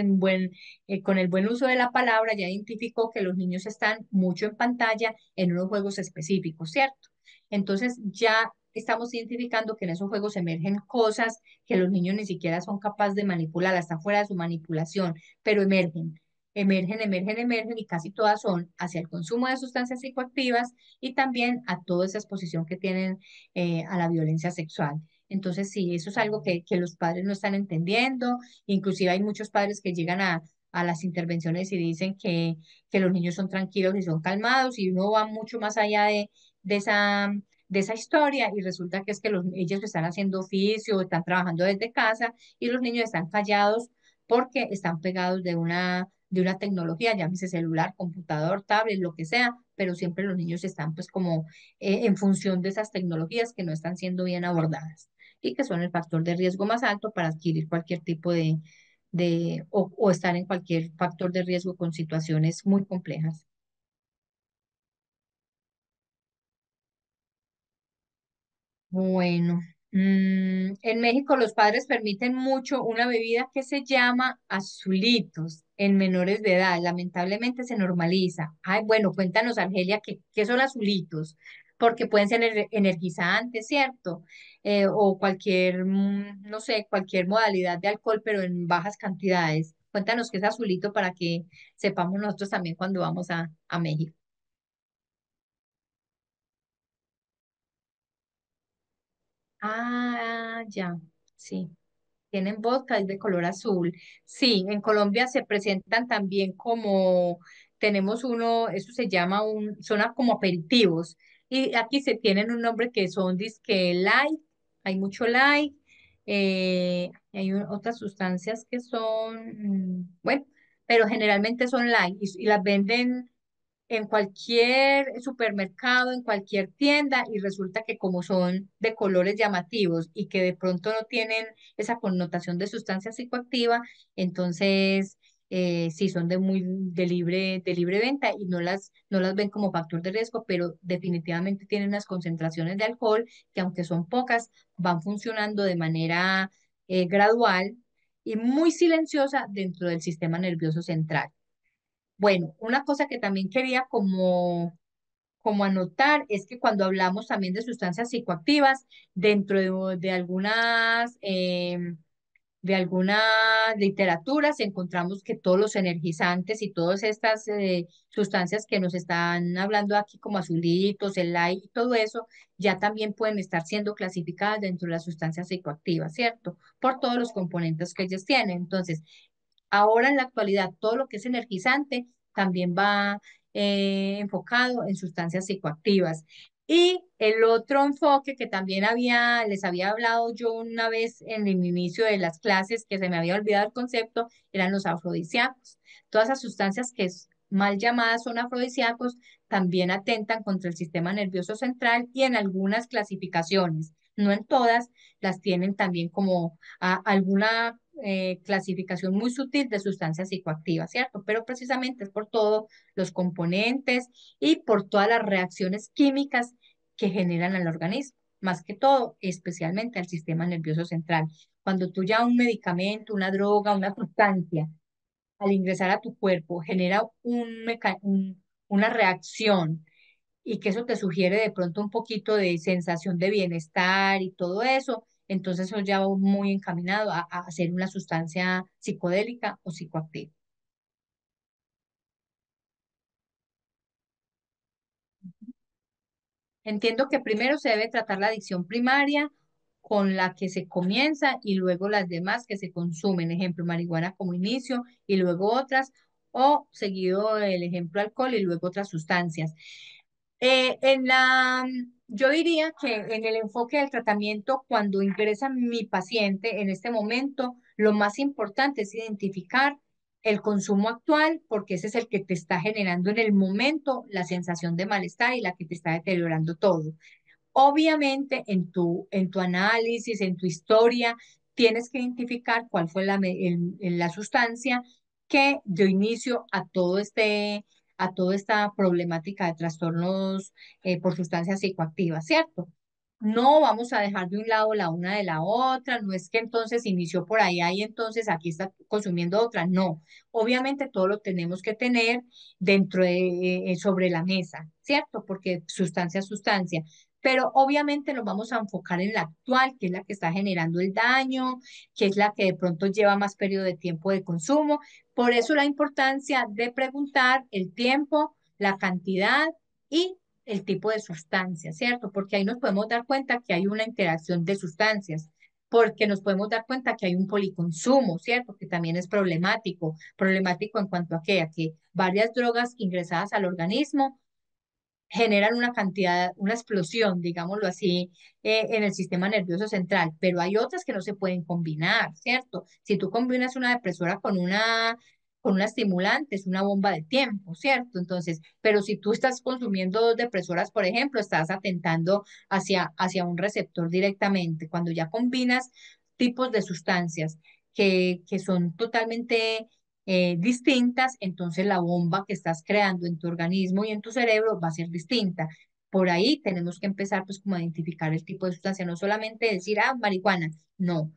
con el buen uso de la palabra, ya identificó que los niños están mucho en pantalla en unos juegos específicos, ¿cierto? Entonces ya estamos identificando que en esos juegos emergen cosas que los niños ni siquiera son capaces de manipular, hasta fuera de su manipulación, pero emergen y casi todas son hacia el consumo de sustancias psicoactivas y también a toda esa exposición que tienen a la violencia sexual. Entonces, sí, eso es algo que los padres no están entendiendo. Inclusive hay muchos padres que llegan a las intervenciones y dicen que los niños son tranquilos y son calmados y uno va mucho más allá de de esa historia y resulta que es que ellos están haciendo oficio, están trabajando desde casa y los niños están callados porque están pegados de una tecnología, llámese celular, computador, tablet, lo que sea, pero siempre los niños están pues como en función de esas tecnologías que no están siendo bien abordadas y que son el factor de riesgo más alto para adquirir cualquier tipo o estar en cualquier factor de riesgo con situaciones muy complejas. Bueno, en México los padres permiten mucho una bebida que se llama azulitos en menores de edad. Lamentablemente se normaliza. Ay, bueno, cuéntanos, Argelia, ¿qué son azulitos? Porque pueden ser energizantes, ¿cierto? O cualquier, no sé, cualquier modalidad de alcohol, pero en bajas cantidades. Cuéntanos qué es azulito para que sepamos nosotros también cuando vamos a México. Ah, ya, sí. Tienen vodka, es de color azul. Sí, en Colombia se presentan también como, tenemos uno, eso se llama son como aperitivos. Y aquí se tienen un nombre que son disque light, hay mucho light, otras sustancias que son, bueno, pero generalmente son light y las venden en cualquier supermercado, en cualquier tienda, y resulta que como son de colores llamativos y que de pronto no tienen esa connotación de sustancia psicoactiva, entonces sí son de libre venta y no las ven como factor de riesgo, pero definitivamente tienen unas concentraciones de alcohol que aunque son pocas, van funcionando de manera gradual y muy silenciosa dentro del sistema nervioso central. Bueno, una cosa que también quería como anotar es que cuando hablamos también de sustancias psicoactivas, dentro de algunas literaturas encontramos que todos los energizantes y todas estas sustancias que nos están hablando aquí como azulitos, el light y todo eso, ya también pueden estar siendo clasificadas dentro de las sustancias psicoactivas, ¿cierto? Por todos los componentes que ellas tienen. Entonces, ahora en la actualidad, todo lo que es energizante también va enfocado en sustancias psicoactivas. Y el otro enfoque que también les había hablado yo una vez en el inicio de las clases, que se me había olvidado el concepto, eran los afrodisíacos. Todas esas sustancias que mal llamadas son afrodisíacos también atentan contra el sistema nervioso central y en algunas clasificaciones, no en todas, las tienen también como alguna clasificación muy sutil de sustancias psicoactivas, ¿cierto? Pero precisamente es por todos los componentes y por todas las reacciones químicas que generan al organismo, más que todo, especialmente al sistema nervioso central. Cuando tú ya un medicamento, una droga, una sustancia, al ingresar a tu cuerpo, genera una reacción y que eso te sugiere de pronto un poquito de sensación de bienestar y todo eso, entonces eso ya va muy encaminado a ser una sustancia psicodélica o psicoactiva. Entiendo que primero se debe tratar la adicción primaria con la que se comienza y luego las demás que se consumen, ejemplo, marihuana como inicio y luego otras, o seguido el ejemplo alcohol y luego otras sustancias. Yo diría que en el enfoque del tratamiento, cuando ingresa mi paciente en este momento, lo más importante es identificar el consumo actual, porque ese es el que te está generando en el momento la sensación de malestar y la que te está deteriorando todo. Obviamente, en tu análisis, en tu historia, tienes que identificar cuál fue la sustancia que dio inicio a a toda esta problemática de trastornos por sustancias psicoactivas, ¿cierto? No vamos a dejar de un lado la una de la otra, no es que entonces inició por ahí entonces aquí está consumiendo otra, no. Obviamente todo lo tenemos que tener sobre la mesa, ¿cierto? Porque sustancia es sustancia, pero obviamente nos vamos a enfocar en la actual, que es la que está generando el daño, que es la que de pronto lleva más periodo de tiempo de consumo. Por eso la importancia de preguntar el tiempo, la cantidad y el tipo de sustancia, ¿cierto? Porque ahí nos podemos dar cuenta que hay una interacción de sustancias, porque nos podemos dar cuenta que hay un policonsumo, ¿cierto? Que también es problemático, problemático en cuanto a que varias drogas ingresadas al organismo generan una cantidad, una explosión, digámoslo así, en el sistema nervioso central, pero hay otras que no se pueden combinar, ¿cierto? Si tú combinas una depresora con una estimulante, es una bomba de tiempo, ¿cierto? Entonces, pero si tú estás consumiendo dos depresoras, por ejemplo, estás atentando hacia un receptor directamente. Cuando ya combinas tipos de sustancias que son totalmente distintas, entonces la bomba que estás creando en tu organismo y en tu cerebro va a ser distinta. Por ahí tenemos que empezar pues como a identificar el tipo de sustancia, no solamente decir, ah, marihuana, no.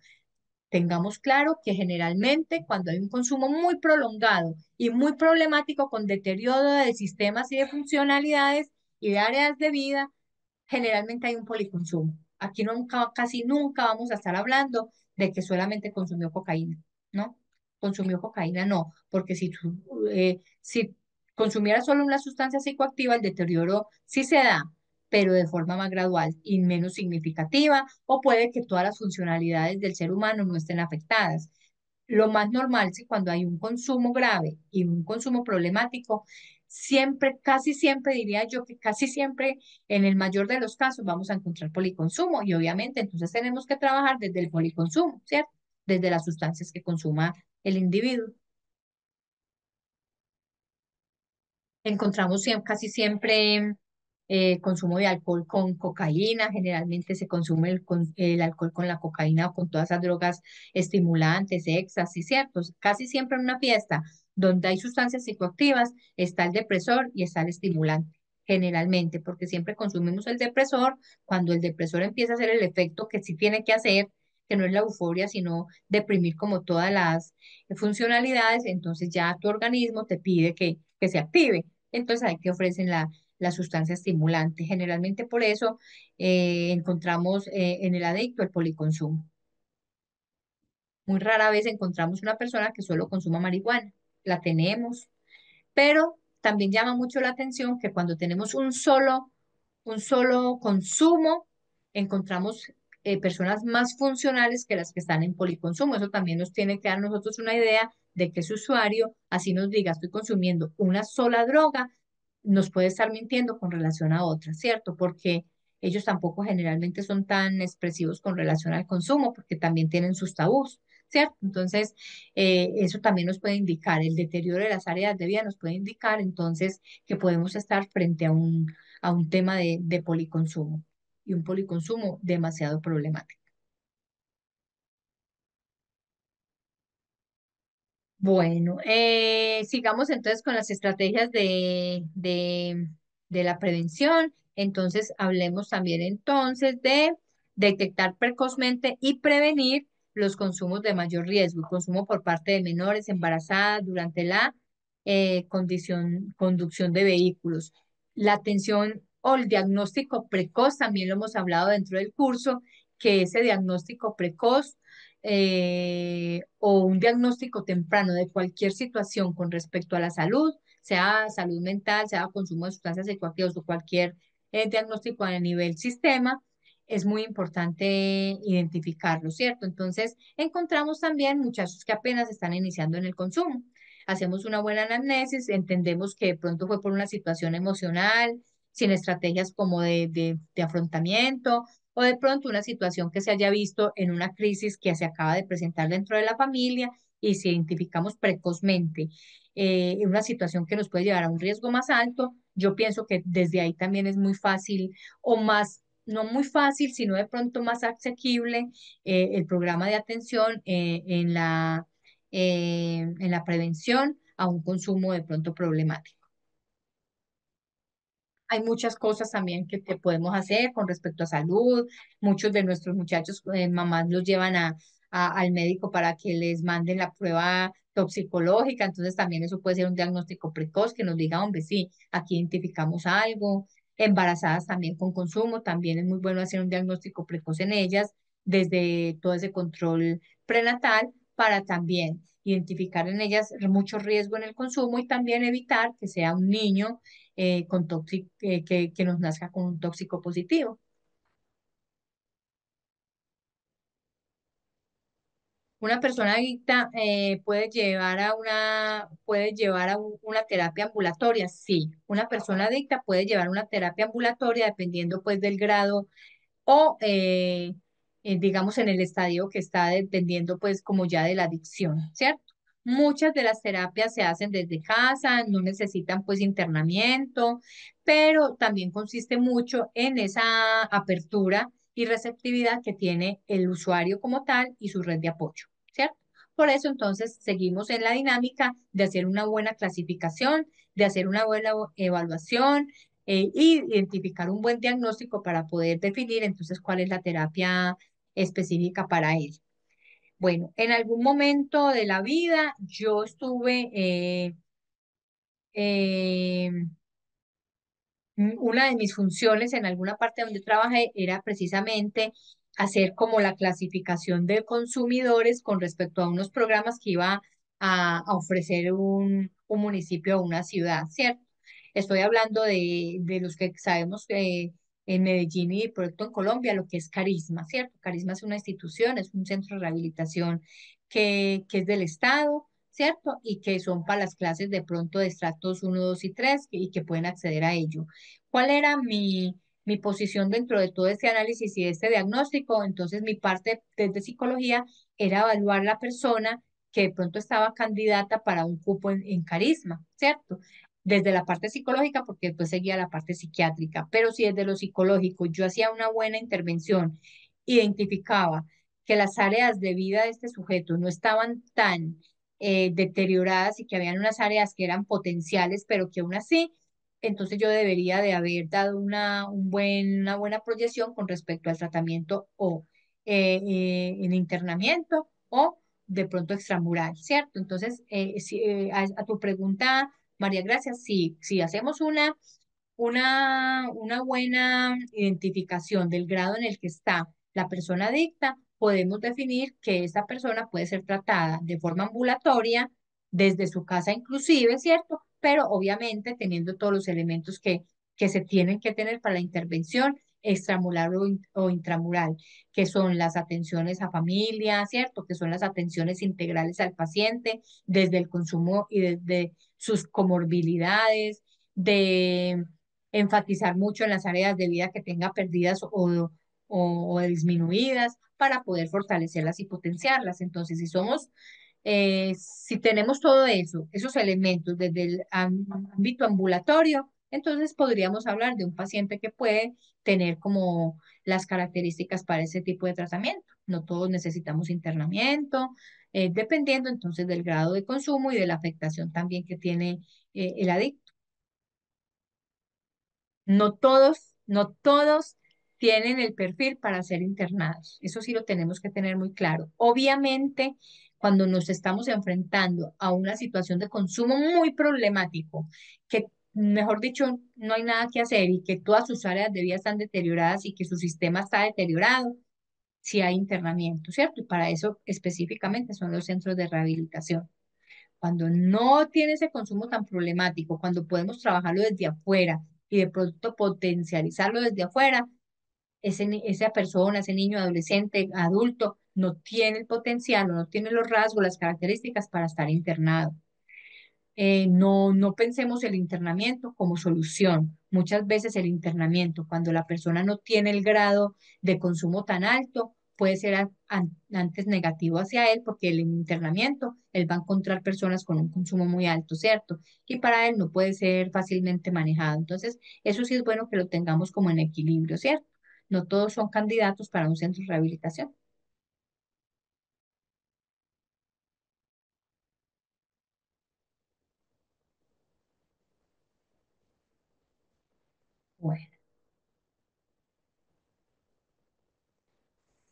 Tengamos claro que generalmente cuando hay un consumo muy prolongado y muy problemático con deterioro de sistemas y de funcionalidades y de áreas de vida, generalmente hay un policonsumo. Aquí casi nunca vamos a estar hablando de que solamente consumió cocaína, ¿no? Consumió cocaína, no, porque si consumiera solo una sustancia psicoactiva, el deterioro sí se da, pero de forma más gradual y menos significativa, o puede que todas las funcionalidades del ser humano no estén afectadas. Lo más normal es que cuando hay un consumo grave y un consumo problemático, siempre, casi siempre, diría yo que casi siempre, en el mayor de los casos, vamos a encontrar policonsumo y obviamente entonces tenemos que trabajar desde el policonsumo, ¿cierto? Desde las sustancias que consuma el individuo. Encontramos casi siempre consumo de alcohol con cocaína. Generalmente se consume el alcohol con la cocaína o con todas esas drogas estimulantes, éxtasis, ¿cierto? Casi siempre en una fiesta donde hay sustancias psicoactivas está el depresor y está el estimulante. Generalmente, porque siempre consumimos el depresor cuando el depresor empieza a hacer el efecto que sí tiene que hacer, que no es la euforia, sino deprimir como todas las funcionalidades, entonces ya tu organismo te pide que se active. Entonces hay que ofrecen la sustancia estimulante. Generalmente por eso encontramos en el adicto el policonsumo. Muy rara vez encontramos una persona que solo consuma marihuana. La tenemos, pero también llama mucho la atención que cuando tenemos un solo consumo, encontramos personas más funcionales que las que están en policonsumo. Eso también nos tiene que dar a nosotros una idea de que ese usuario, así nos diga, estoy consumiendo una sola droga, nos puede estar mintiendo con relación a otras, ¿cierto? Porque ellos tampoco generalmente son tan expresivos con relación al consumo, porque también tienen sus tabús, ¿cierto? Entonces, eso también nos puede indicar, el deterioro de las áreas de vida nos puede indicar entonces que podemos estar frente a un tema de policonsumo y un policonsumo demasiado problemático. Bueno, sigamos entonces con las estrategias de la prevención. Entonces, hablemos también entonces de detectar precozmente y prevenir los consumos de mayor riesgo, el consumo por parte de menores embarazadas durante la conducción de vehículos. La atención o el diagnóstico precoz, también lo hemos hablado dentro del curso, que ese diagnóstico precoz o un diagnóstico temprano de cualquier situación con respecto a la salud, sea salud mental, sea consumo de sustancias psicoactivas o cualquier diagnóstico a nivel sistema, es muy importante identificarlo, ¿cierto? Entonces, encontramos también muchachos que apenas están iniciando en el consumo. hacemos una buena anamnesis, entendemos que de pronto fue por una situación emocional, sin estrategias como de afrontamiento, o de pronto una situación que se haya visto en una crisis que se acaba de presentar dentro de la familia y si identificamos precozmente una situación que nos puede llevar a un riesgo más alto, yo pienso que desde ahí también es muy fácil o más, no muy fácil, sino de pronto más asequible el programa de atención en la prevención a un consumo de pronto problemático. Hay muchas cosas también que podemos hacer con respecto a salud. Muchos de nuestros muchachos, mamás los llevan al médico para que les manden la prueba toxicológica. Entonces también eso puede ser un diagnóstico precoz que nos diga, hombre, sí, aquí identificamos algo. Embarazadas también con consumo, también es muy bueno hacer un diagnóstico precoz en ellas desde todo ese control prenatal para también identificar en ellas mucho riesgo en el consumo y también evitar que sea un niño que nos nazca con un tóxico positivo. Una persona adicta puede llevar a una terapia ambulatoria, sí. Una persona adicta puede llevar una terapia ambulatoria dependiendo pues del grado o digamos en el estadio que está dependiendo pues como ya de la adicción, ¿cierto? Muchas de las terapias se hacen desde casa, no necesitan pues internamiento, pero también consiste mucho en esa apertura y receptividad que tiene el usuario como tal y su red de apoyo, ¿cierto? Por eso entonces seguimos en la dinámica de hacer una buena clasificación, de hacer una buena evaluación, y identificar un buen diagnóstico para poder definir entonces cuál es la terapia específica para él. Bueno, en algún momento de la vida yo estuve, eh, una de mis funciones en alguna parte donde trabajé era precisamente hacer como la clasificación de consumidores con respecto a unos programas que iba a ofrecer un municipio o una ciudad, ¿cierto? Estoy hablando de los que sabemos que en Medellín y Proyecto en Colombia, lo que es Carisma, ¿cierto? Carisma es una institución, es un centro de rehabilitación que es del Estado, ¿cierto? Y que son para las clases de pronto de estratos uno 2 y 3 y que pueden acceder a ello. ¿Cuál era mi posición dentro de todo este análisis y de este diagnóstico? Entonces, mi parte desde psicología era evaluar la persona que de pronto estaba candidata para un cupo en Carisma, ¿cierto? Desde la parte psicológica, porque después seguía la parte psiquiátrica, pero si desde lo psicológico yo hacía una buena intervención, identificaba que las áreas de vida de este sujeto no estaban tan deterioradas y que habían unas áreas que eran potenciales, pero que aún así, entonces yo debería de haber dado una buena proyección con respecto al tratamiento o en internamiento o de pronto extramural, ¿cierto? Entonces, a tu pregunta, María Gracia, si hacemos una buena identificación del grado en el que está la persona adicta, podemos definir que esta persona puede ser tratada de forma ambulatoria, desde su casa inclusive, ¿cierto? Pero obviamente teniendo todos los elementos que se tienen que tener para la intervención extramural o intramural, que son las atenciones a familia, ¿cierto? Que son las atenciones integrales al paciente, desde el consumo y desde sus comorbilidades, de enfatizar mucho en las áreas de vida que tenga perdidas o disminuidas para poder fortalecerlas y potenciarlas. Entonces, si tenemos todo eso, esos elementos desde el ámbito ambulatorio, entonces podríamos hablar de un paciente que puede tener como las características para ese tipo de tratamiento. No todos necesitamos internamiento, dependiendo entonces del grado de consumo y de la afectación también que tiene el adicto. No todos tienen el perfil para ser internados. Eso sí lo tenemos que tener muy claro. Obviamente, cuando nos estamos enfrentando a una situación de consumo muy problemático, que mejor dicho, no hay nada que hacer y que todas sus áreas de vida están deterioradas y que su sistema está deteriorado, sí hay internamiento, ¿cierto? Y para eso específicamente son los centros de rehabilitación. Cuando no tiene ese consumo tan problemático, cuando podemos trabajarlo desde afuera y de pronto potencializarlo desde afuera, esa persona, ese niño, adolescente, adulto, no tiene el potencial, no tiene los rasgos, las características para estar internado. no pensemos el internamiento como solución. Muchas veces el internamiento, cuando la persona no tiene el grado de consumo tan alto, puede ser antes negativo hacia él, porque el internamiento, él va a encontrar personas con un consumo muy alto, ¿cierto? Y para él no puede ser fácilmente manejado. Entonces, eso sí es bueno que lo tengamos como en equilibrio, ¿cierto? No todos son candidatos para un centro de rehabilitación. Bueno.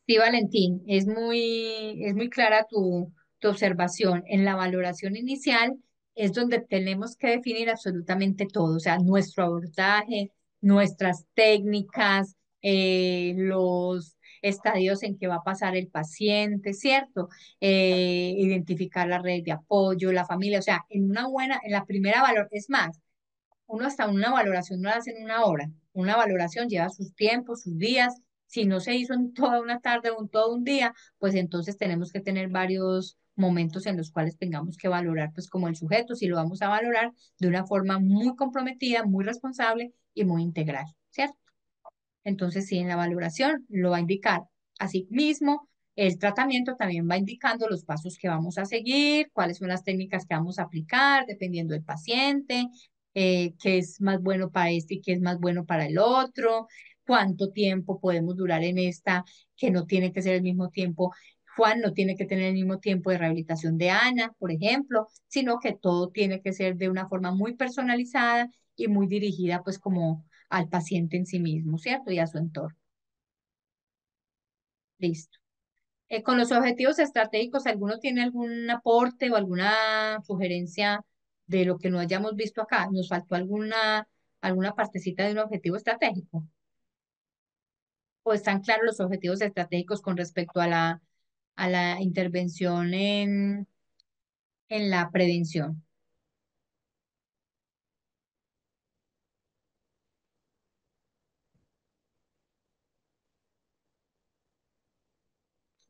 Sí, Valentín, es muy clara tu observación. En la valoración inicial es donde tenemos que definir absolutamente todo, o sea, nuestro abordaje, nuestras técnicas, los estadios en que va a pasar el paciente, ¿cierto? Identificar la red de apoyo, la familia, o sea, en la primera valor, es más. Uno hasta una valoración no la hace en una hora. Una valoración lleva sus tiempos, sus días. Si no se hizo en toda una tarde o en todo un día, pues entonces tenemos que tener varios momentos en los cuales tengamos que valorar, pues como el sujeto, si lo vamos a valorar de una forma muy comprometida, muy responsable y muy integral, ¿cierto? Entonces, sí, en la valoración lo va a indicar. Asimismo, el tratamiento también va indicando los pasos que vamos a seguir, cuáles son las técnicas que vamos a aplicar, dependiendo del paciente, qué es más bueno para este y qué es más bueno para el otro, cuánto tiempo podemos durar en esta, que no tiene que ser el mismo tiempo. Juan no tiene que tener el mismo tiempo de rehabilitación de Ana, por ejemplo, sino que todo tiene que ser de una forma muy personalizada y muy dirigida, pues como al paciente en sí mismo, ¿cierto? Y a su entorno. Listo. Con los objetivos estratégicos, ¿alguno tiene algún aporte o alguna sugerencia de lo que no hayamos visto acá? ¿Nos faltó alguna partecita de un objetivo estratégico? ¿O están claros los objetivos estratégicos con respecto a la intervención en la prevención?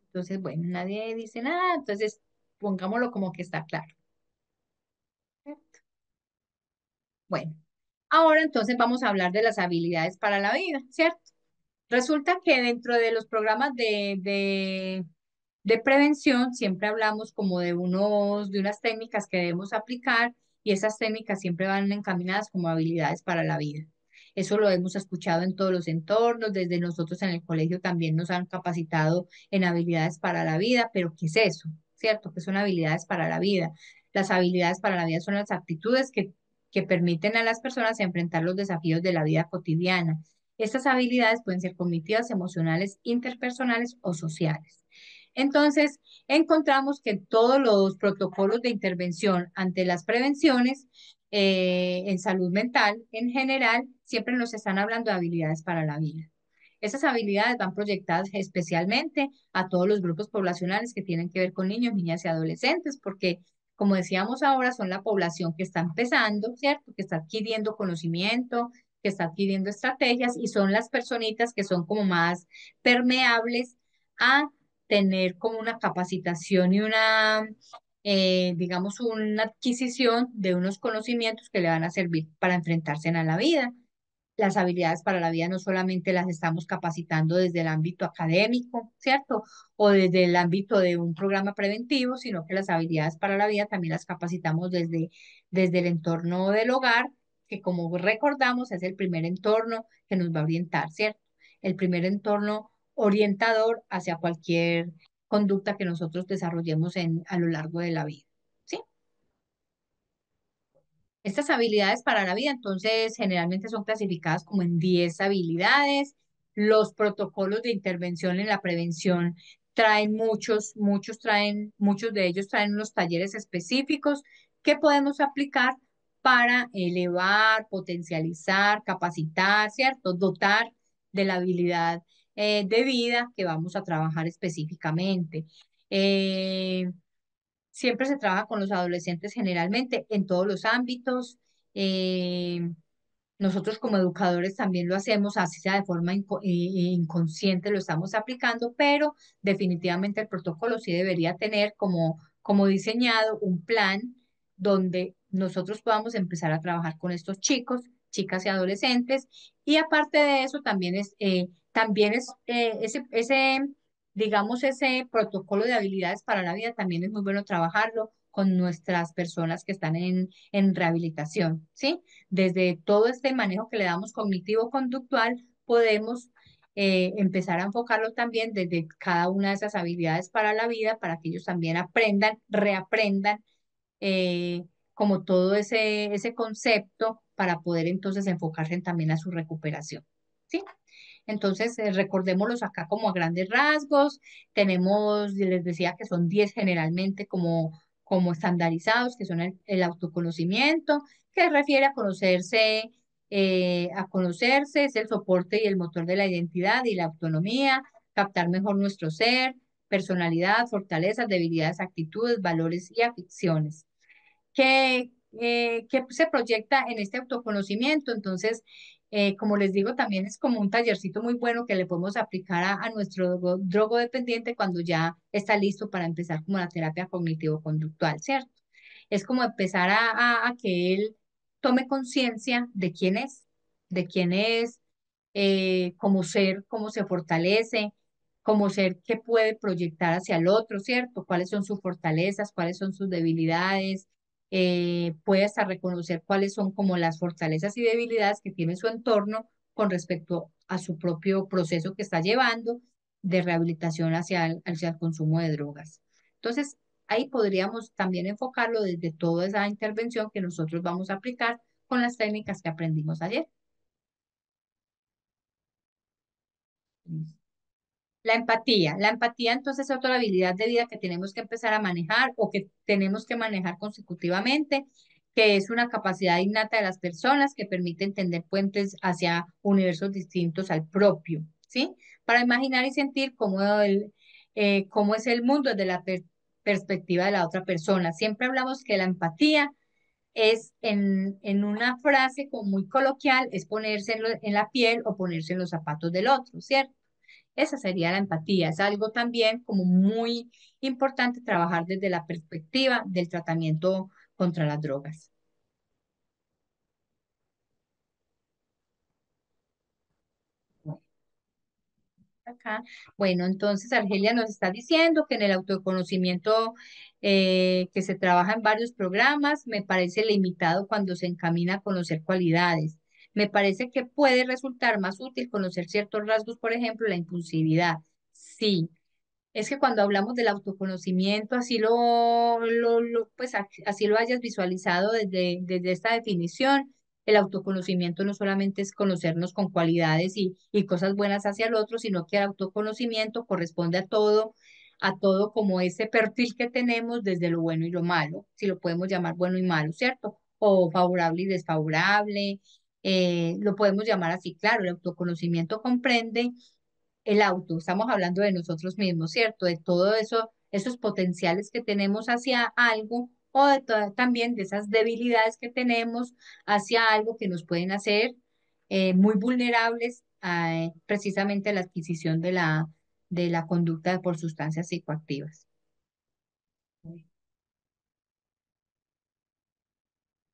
Entonces, bueno, nadie dice nada, entonces pongámoslo como que está claro. Bueno, ahora entonces vamos a hablar de las habilidades para la vida, ¿cierto? Resulta que dentro de los programas de prevención siempre hablamos como de unas técnicas que debemos aplicar y esas técnicas siempre van encaminadas como habilidades para la vida. Eso lo hemos escuchado en todos los entornos, desde nosotros en el colegio también nos han capacitado en habilidades para la vida, pero ¿qué es eso? ¿Cierto? ¿Qué son habilidades para la vida? Las habilidades para la vida son las aptitudes que permiten a las personas enfrentar los desafíos de la vida cotidiana. Estas habilidades pueden ser cognitivas, emocionales, interpersonales o sociales. Entonces, encontramos que todos los protocolos de intervención ante las prevenciones en salud mental en general siempre nos están hablando de habilidades para la vida. Esas habilidades van proyectadas especialmente a todos los grupos poblacionales que tienen que ver con niños, niñas y adolescentes, porque, como decíamos ahora, son la población que está empezando, ¿cierto? Que está adquiriendo conocimiento, que está adquiriendo estrategias y son las personitas que son como más permeables a tener como una capacitación y digamos, una adquisición de unos conocimientos que le van a servir para enfrentarse a la vida. Las habilidades para la vida no solamente las estamos capacitando desde el ámbito académico, ¿cierto? O desde el ámbito de un programa preventivo, sino que las habilidades para la vida también las capacitamos desde el entorno del hogar, que como recordamos es el primer entorno que nos va a orientar, ¿cierto? El primer entorno orientador hacia cualquier conducta que nosotros desarrollemos a lo largo de la vida. ¿Sí? Estas habilidades para la vida, entonces, generalmente son clasificadas como en 10 habilidades. Los protocolos de intervención en la prevención traen muchos de ellos traen unos talleres específicos que podemos aplicar para elevar, potencializar, capacitar, ¿cierto? Dotar de la habilidad de vida que vamos a trabajar específicamente. Eh, Siempre se trabaja con los adolescentes generalmente en todos los ámbitos. Eh, Nosotros como educadores también lo hacemos, así sea de forma inconsciente, lo estamos aplicando, pero definitivamente el protocolo sí debería tener como diseñado un plan donde nosotros podamos empezar a trabajar con estos chicos, chicas y adolescentes. Y aparte de eso, también es digamos, ese protocolo de habilidades para la vida, también es muy bueno trabajarlo con nuestras personas que están en rehabilitación, ¿sí? Desde todo este manejo que le damos cognitivo-conductual, podemos empezar a enfocarlo también desde cada una de esas habilidades para la vida, para que ellos también aprendan, reaprendan eh, como todo ese concepto para poder entonces enfocarse también a su recuperación. ¿Sí? Entonces, recordémoslos acá como a grandes rasgos. Tenemos, les decía que son 10 generalmente como estandarizados, que son el autoconocimiento, que refiere a conocerse, es el soporte y el motor de la identidad y la autonomía, captar mejor nuestro ser, personalidad, fortalezas, debilidades, actitudes, valores y aficiones que se proyecta en este autoconocimiento. Entonces, como les digo, también es como un tallercito muy bueno que le podemos aplicar a nuestro drogodependiente cuando ya está listo para empezar como la terapia cognitivo-conductual, ¿cierto? Es como empezar a que él tome conciencia de quién es, como ser, cómo se fortalece, como ser que puede proyectar hacia el otro, ¿cierto? Cuáles son sus fortalezas, cuáles son sus debilidades, puede hasta reconocer cuáles son como las fortalezas y debilidades que tiene su entorno con respecto a su propio proceso que está llevando de rehabilitación hacia el consumo de drogas. Entonces, ahí podríamos también enfocarlo desde toda esa intervención que nosotros vamos a aplicar con las técnicas que aprendimos ayer. La empatía entonces es otra habilidad de vida que tenemos que empezar a manejar o que tenemos que manejar consecutivamente, que es una capacidad innata de las personas que permite entender puentes hacia universos distintos al propio, ¿sí? Para imaginar y sentir cómo es el mundo desde la perspectiva de la otra persona. Siempre hablamos que la empatía es en una frase como muy coloquial, es ponerse en la piel o ponerse en los zapatos del otro, ¿cierto? Esa sería la empatía. Es algo también como muy importante trabajar desde la perspectiva del tratamiento contra las drogas. Acá. Bueno, entonces Argelia nos está diciendo que en el autoconocimiento que se trabaja en varios programas, me parece limitado cuando se encamina a conocer cualidades. Me parece que puede resultar más útil conocer ciertos rasgos, por ejemplo, la impulsividad. Sí, es que cuando hablamos del autoconocimiento, pues así lo hayas visualizado desde esta definición, el autoconocimiento no solamente es conocernos con cualidades y cosas buenas hacia el otro, sino que el autoconocimiento corresponde a todo como ese perfil que tenemos desde lo bueno y lo malo, si lo podemos llamar bueno y malo, ¿cierto? O favorable y desfavorable, lo podemos llamar así, claro, el autoconocimiento comprende el auto, estamos hablando de nosotros mismos, ¿cierto? De todo eso, esos potenciales que tenemos hacia algo o también de esas debilidades que tenemos hacia algo que nos pueden hacer muy vulnerables a, precisamente a la adquisición de la conducta por sustancias psicoactivas.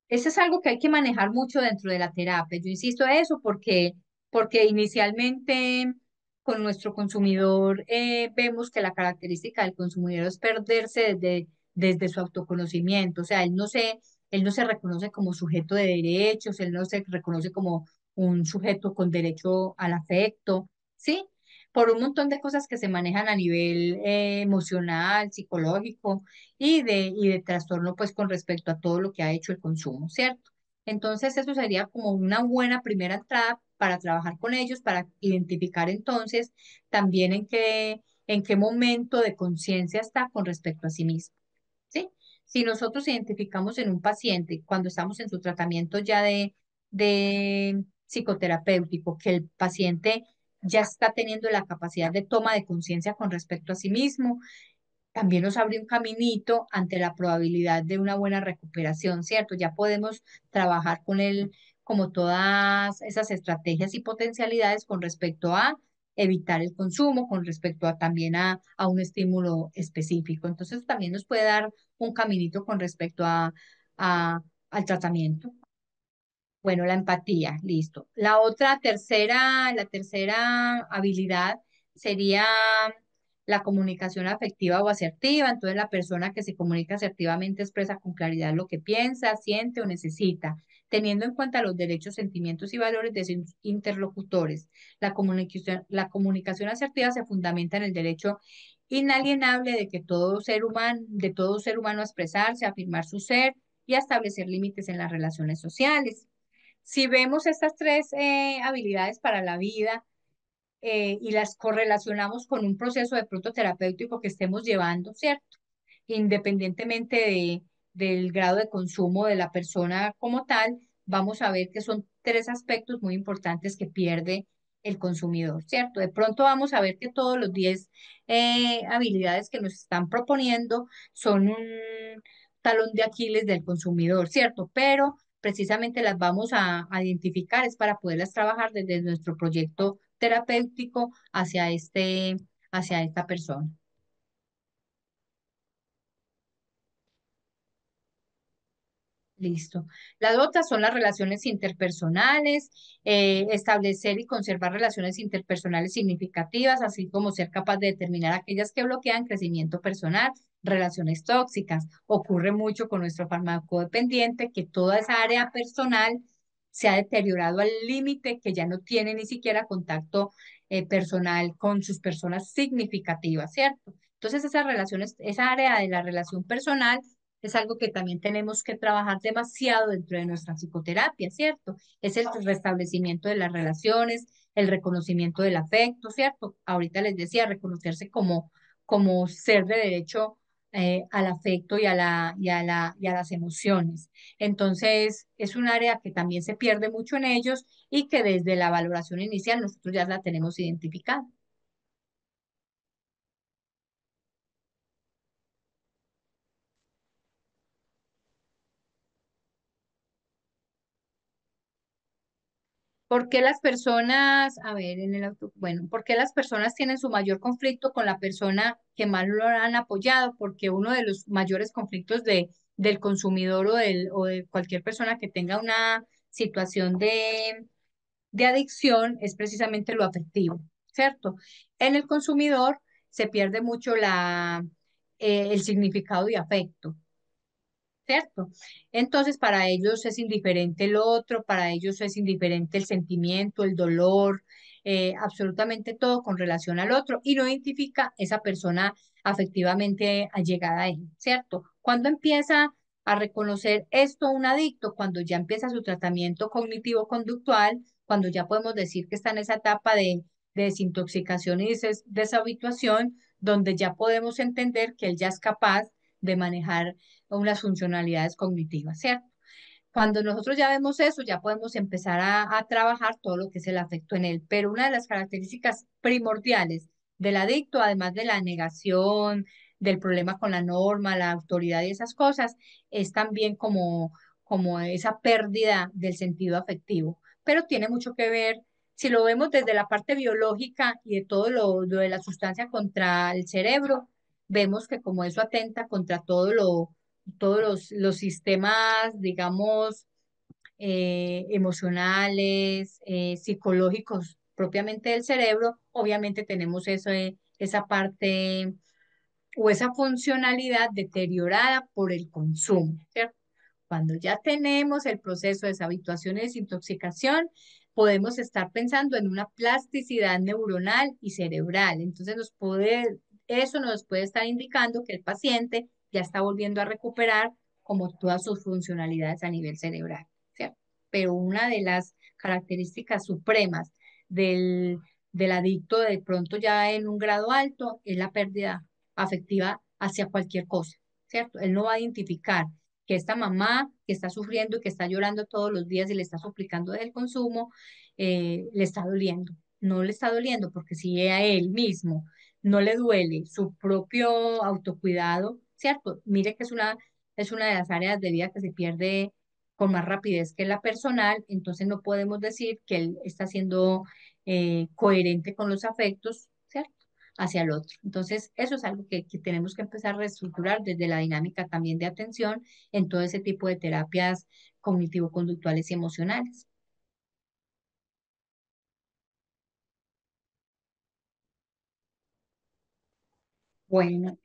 Eso es algo que hay que manejar mucho dentro de la terapia. Yo insisto en eso porque inicialmente con nuestro consumidor vemos que la característica del consumidor es perderse desde su autoconocimiento. O sea, él no se reconoce como sujeto de derechos, él no se reconoce como un sujeto con derecho al afecto, ¿sí? Por un montón de cosas que se manejan a nivel emocional, psicológico y de trastorno pues con respecto a todo lo que ha hecho el consumo, ¿cierto? Entonces eso sería como una buena primera entrada para trabajar con ellos, para identificar entonces también en qué momento de conciencia está con respecto a sí mismo, ¿sí? Si nosotros identificamos en un paciente cuando estamos en su tratamiento ya de psicoterapéutico, que el paciente ya está teniendo la capacidad de toma de conciencia con respecto a sí mismo, también nos abre un caminito ante la probabilidad de una buena recuperación, ¿cierto? Ya podemos trabajar con él como todas esas estrategias y potencialidades con respecto a evitar el consumo, con respecto a también a un estímulo específico. Entonces también nos puede dar un caminito con respecto a, al tratamiento. Bueno, la empatía, listo. La tercera habilidad sería la comunicación afectiva o asertiva. Entonces, la persona que se comunica asertivamente expresa con claridad lo que piensa, siente o necesita, teniendo en cuenta los derechos, sentimientos y valores de sus interlocutores. La comunicación asertiva se fundamenta en el derecho inalienable de todo ser humano a expresarse, a afirmar su ser y a establecer límites en las relaciones sociales. Si vemos estas tres habilidades para la vida y las correlacionamos con un proceso de pronto terapéutico que estemos llevando, ¿cierto? Independientemente del grado de consumo de la persona como tal, vamos a ver que son tres aspectos muy importantes que pierde el consumidor, ¿cierto? De pronto vamos a ver que todos los 10 habilidades que nos están proponiendo son un talón de Aquiles del consumidor, ¿cierto? Pero precisamente las vamos a identificar, es para poderlas trabajar desde nuestro proyecto terapéutico hacia esta persona. Listo. Las otras son las relaciones interpersonales, establecer y conservar relaciones interpersonales significativas, así como ser capaz de determinar aquellas que bloquean crecimiento personal, relaciones tóxicas. Ocurre mucho con nuestro farmacodependiente que toda esa área personal se ha deteriorado al límite que ya no tiene ni siquiera contacto personal con sus personas significativas, ¿cierto? Entonces, esas relaciones, esa área de la relación personal es algo que también tenemos que trabajar demasiado dentro de nuestra psicoterapia, ¿cierto? Es el restablecimiento de las relaciones, el reconocimiento del afecto, ¿cierto? Ahorita les decía, reconocerse como ser de derecho al afecto y a las emociones. Entonces, es un área que también se pierde mucho en ellos y que desde la valoración inicial nosotros ya la tenemos identificada. ¿Por qué las personas, a ver, bueno, por qué las personas tienen su mayor conflicto con la persona que más lo han apoyado? Porque uno de los mayores conflictos del consumidor o de cualquier persona que tenga una situación de adicción es precisamente lo afectivo, ¿cierto? En el consumidor se pierde mucho el significado de afecto. ¿Cierto? Entonces, para ellos es indiferente el otro, para ellos es indiferente el sentimiento, el dolor, absolutamente todo con relación al otro y no identifica esa persona afectivamente allegada a él, ¿cierto? Cuando empieza a reconocer esto un adicto, cuando ya empieza su tratamiento cognitivo-conductual, cuando ya podemos decir que está en esa etapa de desintoxicación y deshabituación, donde ya podemos entender que él ya es capaz de manejar unas funcionalidades cognitivas, ¿cierto? Cuando nosotros ya vemos eso, ya podemos empezar a trabajar todo lo que es el afecto en él. Pero una de las características primordiales del adicto, además de la negación, del problema con la norma, la autoridad y esas cosas, es también como esa pérdida del sentido afectivo. Pero tiene mucho que ver, si lo vemos desde la parte biológica y de todo lo de la sustancia contra el cerebro, vemos que como eso atenta contra todos los sistemas, digamos, emocionales, psicológicos propiamente del cerebro, obviamente tenemos esa parte o esa funcionalidad deteriorada por el consumo, ¿cierto? Cuando ya tenemos el proceso de deshabituación y desintoxicación, podemos estar pensando en una plasticidad neuronal y cerebral. Entonces eso nos puede estar indicando que el paciente ya está volviendo a recuperar como todas sus funcionalidades a nivel cerebral, ¿cierto? Pero una de las características supremas del, del adicto de pronto ya en un grado alto es la pérdida afectiva hacia cualquier cosa, ¿cierto? Él no va a identificar que esta mamá que está sufriendo y que está llorando todos los días y le está suplicando del consumo, le está doliendo. No le está doliendo porque si a él mismo no le duele su propio autocuidado, ¿cierto? Mire que es una de las áreas de vida que se pierde con más rapidez que la personal, entonces no podemos decir que él está siendo coherente con los afectos, ¿cierto? hacia el otro. Entonces, eso es algo que tenemos que empezar a reestructurar desde la dinámica también de atención en todo ese tipo de terapias cognitivo-conductuales y emocionales. Bueno,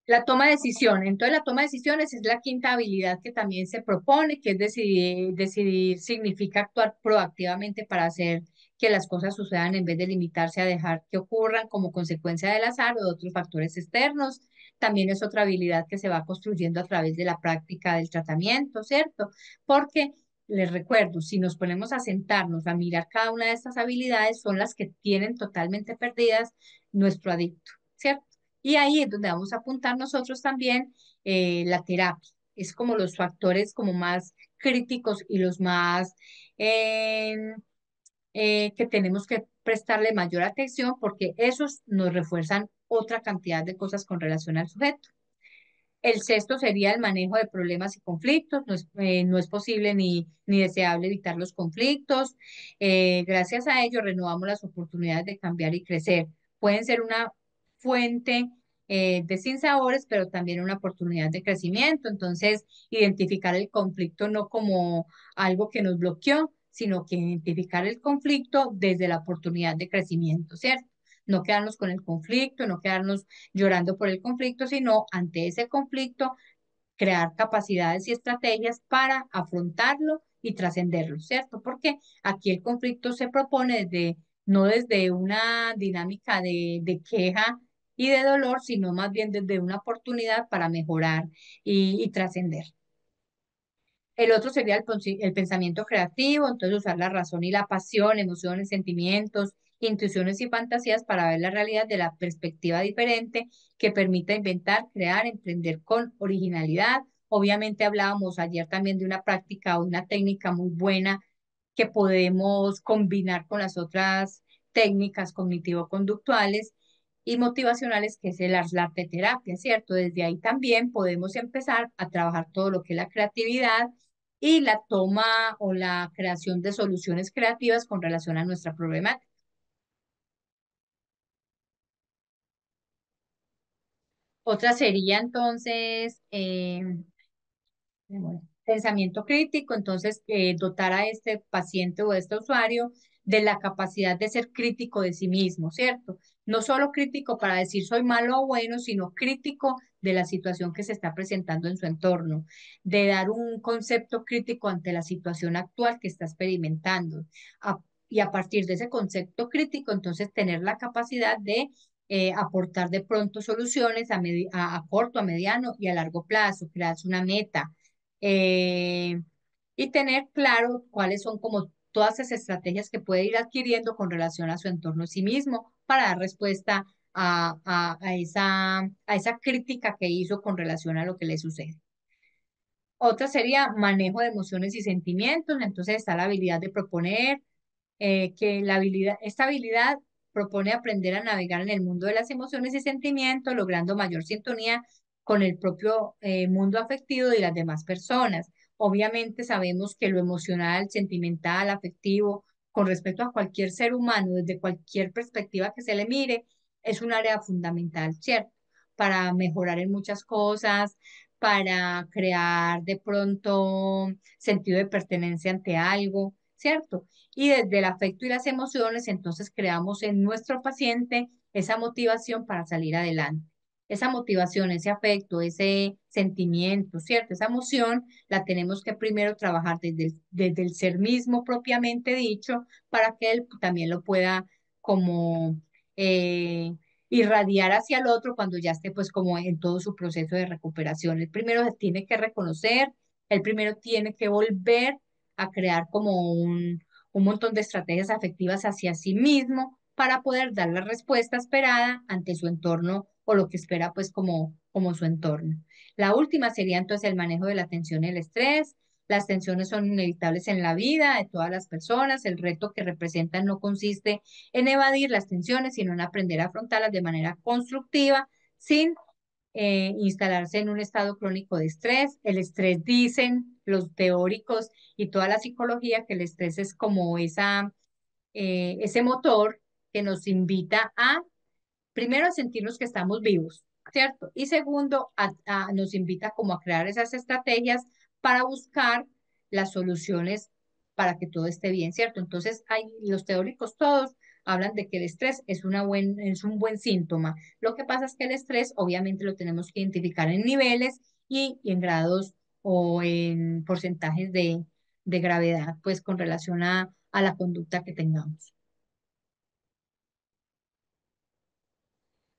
la toma de decisiones. Entonces, la toma de decisiones es la quinta habilidad que también se propone, que es decidir. Decidir significa actuar proactivamente para hacer que las cosas sucedan en vez de limitarse a dejar que ocurran como consecuencia del azar o de otros factores externos. También es otra habilidad que se va construyendo a través de la práctica del tratamiento, ¿cierto? Porque les recuerdo, si nos ponemos a sentarnos a mirar cada una de estas habilidades, son las que tienen totalmente perdidas nuestro adicto, ¿cierto? Y ahí es donde vamos a apuntar nosotros también la terapia. Es como los factores como más críticos y los más eh, que tenemos que prestarle mayor atención porque esos nos refuerzan otra cantidad de cosas con relación al sujeto. El sexto sería el manejo de problemas y conflictos. No es posible ni deseable evitar los conflictos. Gracias a ello, renovamos las oportunidades de cambiar y crecer. Pueden ser una fuente de sinsabores, pero también una oportunidad de crecimiento. Entonces, identificar el conflicto no como algo que nos bloqueó, sino que identificar el conflicto desde la oportunidad de crecimiento, ¿cierto? No quedarnos con el conflicto, no quedarnos llorando por el conflicto, sino ante ese conflicto crear capacidades y estrategias para afrontarlo y trascenderlo, ¿cierto? Porque aquí el conflicto se propone no desde una dinámica de queja y de dolor, sino más bien desde una oportunidad para mejorar y trascender. El otro sería el pensamiento creativo, entonces usar la razón y la pasión, emociones, sentimientos, intuiciones y fantasías para ver la realidad de la perspectiva diferente que permita inventar, crear, emprender con originalidad. Obviamente hablábamos ayer también de una práctica o una técnica muy buena que podemos combinar con las otras técnicas cognitivo-conductuales y motivacionales, que es el arte terapia, ¿cierto? Desde ahí también podemos empezar a trabajar todo lo que es la creatividad y la toma o la creación de soluciones creativas con relación a nuestra problemática. Otra sería entonces, bueno, pensamiento crítico, entonces dotar a este paciente o a este usuario de la capacidad de ser crítico de sí mismo, ¿cierto? No solo crítico para decir soy malo o bueno, sino crítico de la situación que se está presentando en su entorno, de dar un concepto crítico ante la situación actual que está experimentando. A- y a partir de ese concepto crítico, entonces tener la capacidad de aportar de pronto soluciones a corto, a mediano y a largo plazo, crearse una meta eh, y tener claro cuáles son como todas esas estrategias que puede ir adquiriendo con relación a su entorno en sí mismo para dar respuesta a esa crítica que hizo con relación a lo que le sucede. Otra sería manejo de emociones y sentimientos, entonces está la habilidad de proponer, esta habilidad propone aprender a navegar en el mundo de las emociones y sentimientos, logrando mayor sintonía con el propio mundo afectivo de las demás personas. Obviamente sabemos que lo emocional, sentimental, afectivo, con respecto a cualquier ser humano, desde cualquier perspectiva que se le mire, es un área fundamental, ¿cierto? Para mejorar en muchas cosas, para crear de pronto sentido de pertenencia ante algo, ¿cierto? Y desde el afecto y las emociones, entonces creamos en nuestro paciente esa motivación para salir adelante. Esa motivación, ese afecto, ese sentimiento, ¿cierto? Esa emoción la tenemos que primero trabajar desde el ser mismo propiamente dicho para que él también lo pueda como irradiar hacia el otro cuando ya esté pues como en todo su proceso de recuperación. El primero se tiene que reconocer, el primero tiene que volver a crear como un montón de estrategias afectivas hacia sí mismo para poder dar la respuesta esperada ante su entorno o lo que espera pues como su entorno. La última sería entonces el manejo de la tensión y el estrés. Las tensiones son inevitables en la vida de todas las personas. El reto que representan no consiste en evadir las tensiones, sino en aprender a afrontarlas de manera constructiva sin instalarse en un estado crónico de estrés. El estrés, dicen los teóricos y toda la psicología, que el estrés es como ese motor que nos invita a, primero, a sentirnos que estamos vivos, ¿cierto? Y segundo, nos invita como a crear esas estrategias para buscar las soluciones para que todo esté bien, ¿cierto? Entonces, hay, los teóricos todos hablan de que el estrés es un buen síntoma. Lo que pasa es que el estrés, obviamente, lo tenemos que identificar en niveles y en grados o en porcentajes de gravedad, pues con relación a la conducta que tengamos.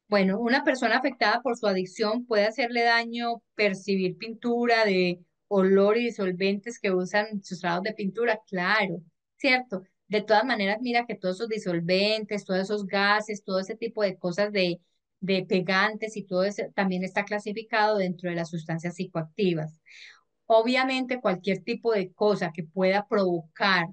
Bueno, una persona afectada por su adicción puede hacerle daño percibir pintura de olor y disolventes que usan sustrados de pintura, claro, ¿cierto? De todas maneras, mira que todos esos disolventes, todos esos gases, todo ese tipo de cosas de pegantes y todo eso también está clasificado dentro de las sustancias psicoactivas. Obviamente, cualquier tipo de cosa que pueda provocar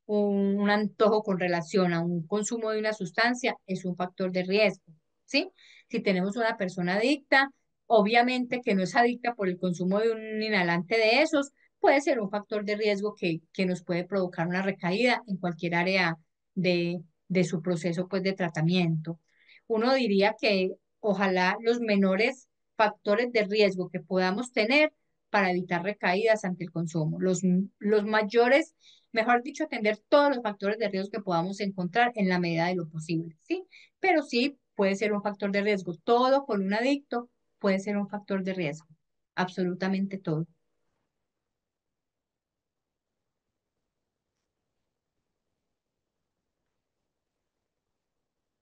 un antojo con relación a un consumo de una sustancia, es un factor de riesgo, ¿sí? Si tenemos una persona adicta, obviamente que no es adicta por el consumo de un inhalante de esos, puede ser un factor de riesgo que nos puede provocar una recaída en cualquier área de su proceso, pues, de tratamiento. Uno diría que ojalá los menores factores de riesgo que podamos tener para evitar recaídas ante el consumo. Los mayores, mejor dicho, atender todos los factores de riesgo que podamos encontrar en la medida de lo posible, ¿sí? Pero sí puede ser un factor de riesgo. Todo con un adicto puede ser un factor de riesgo. Absolutamente todo.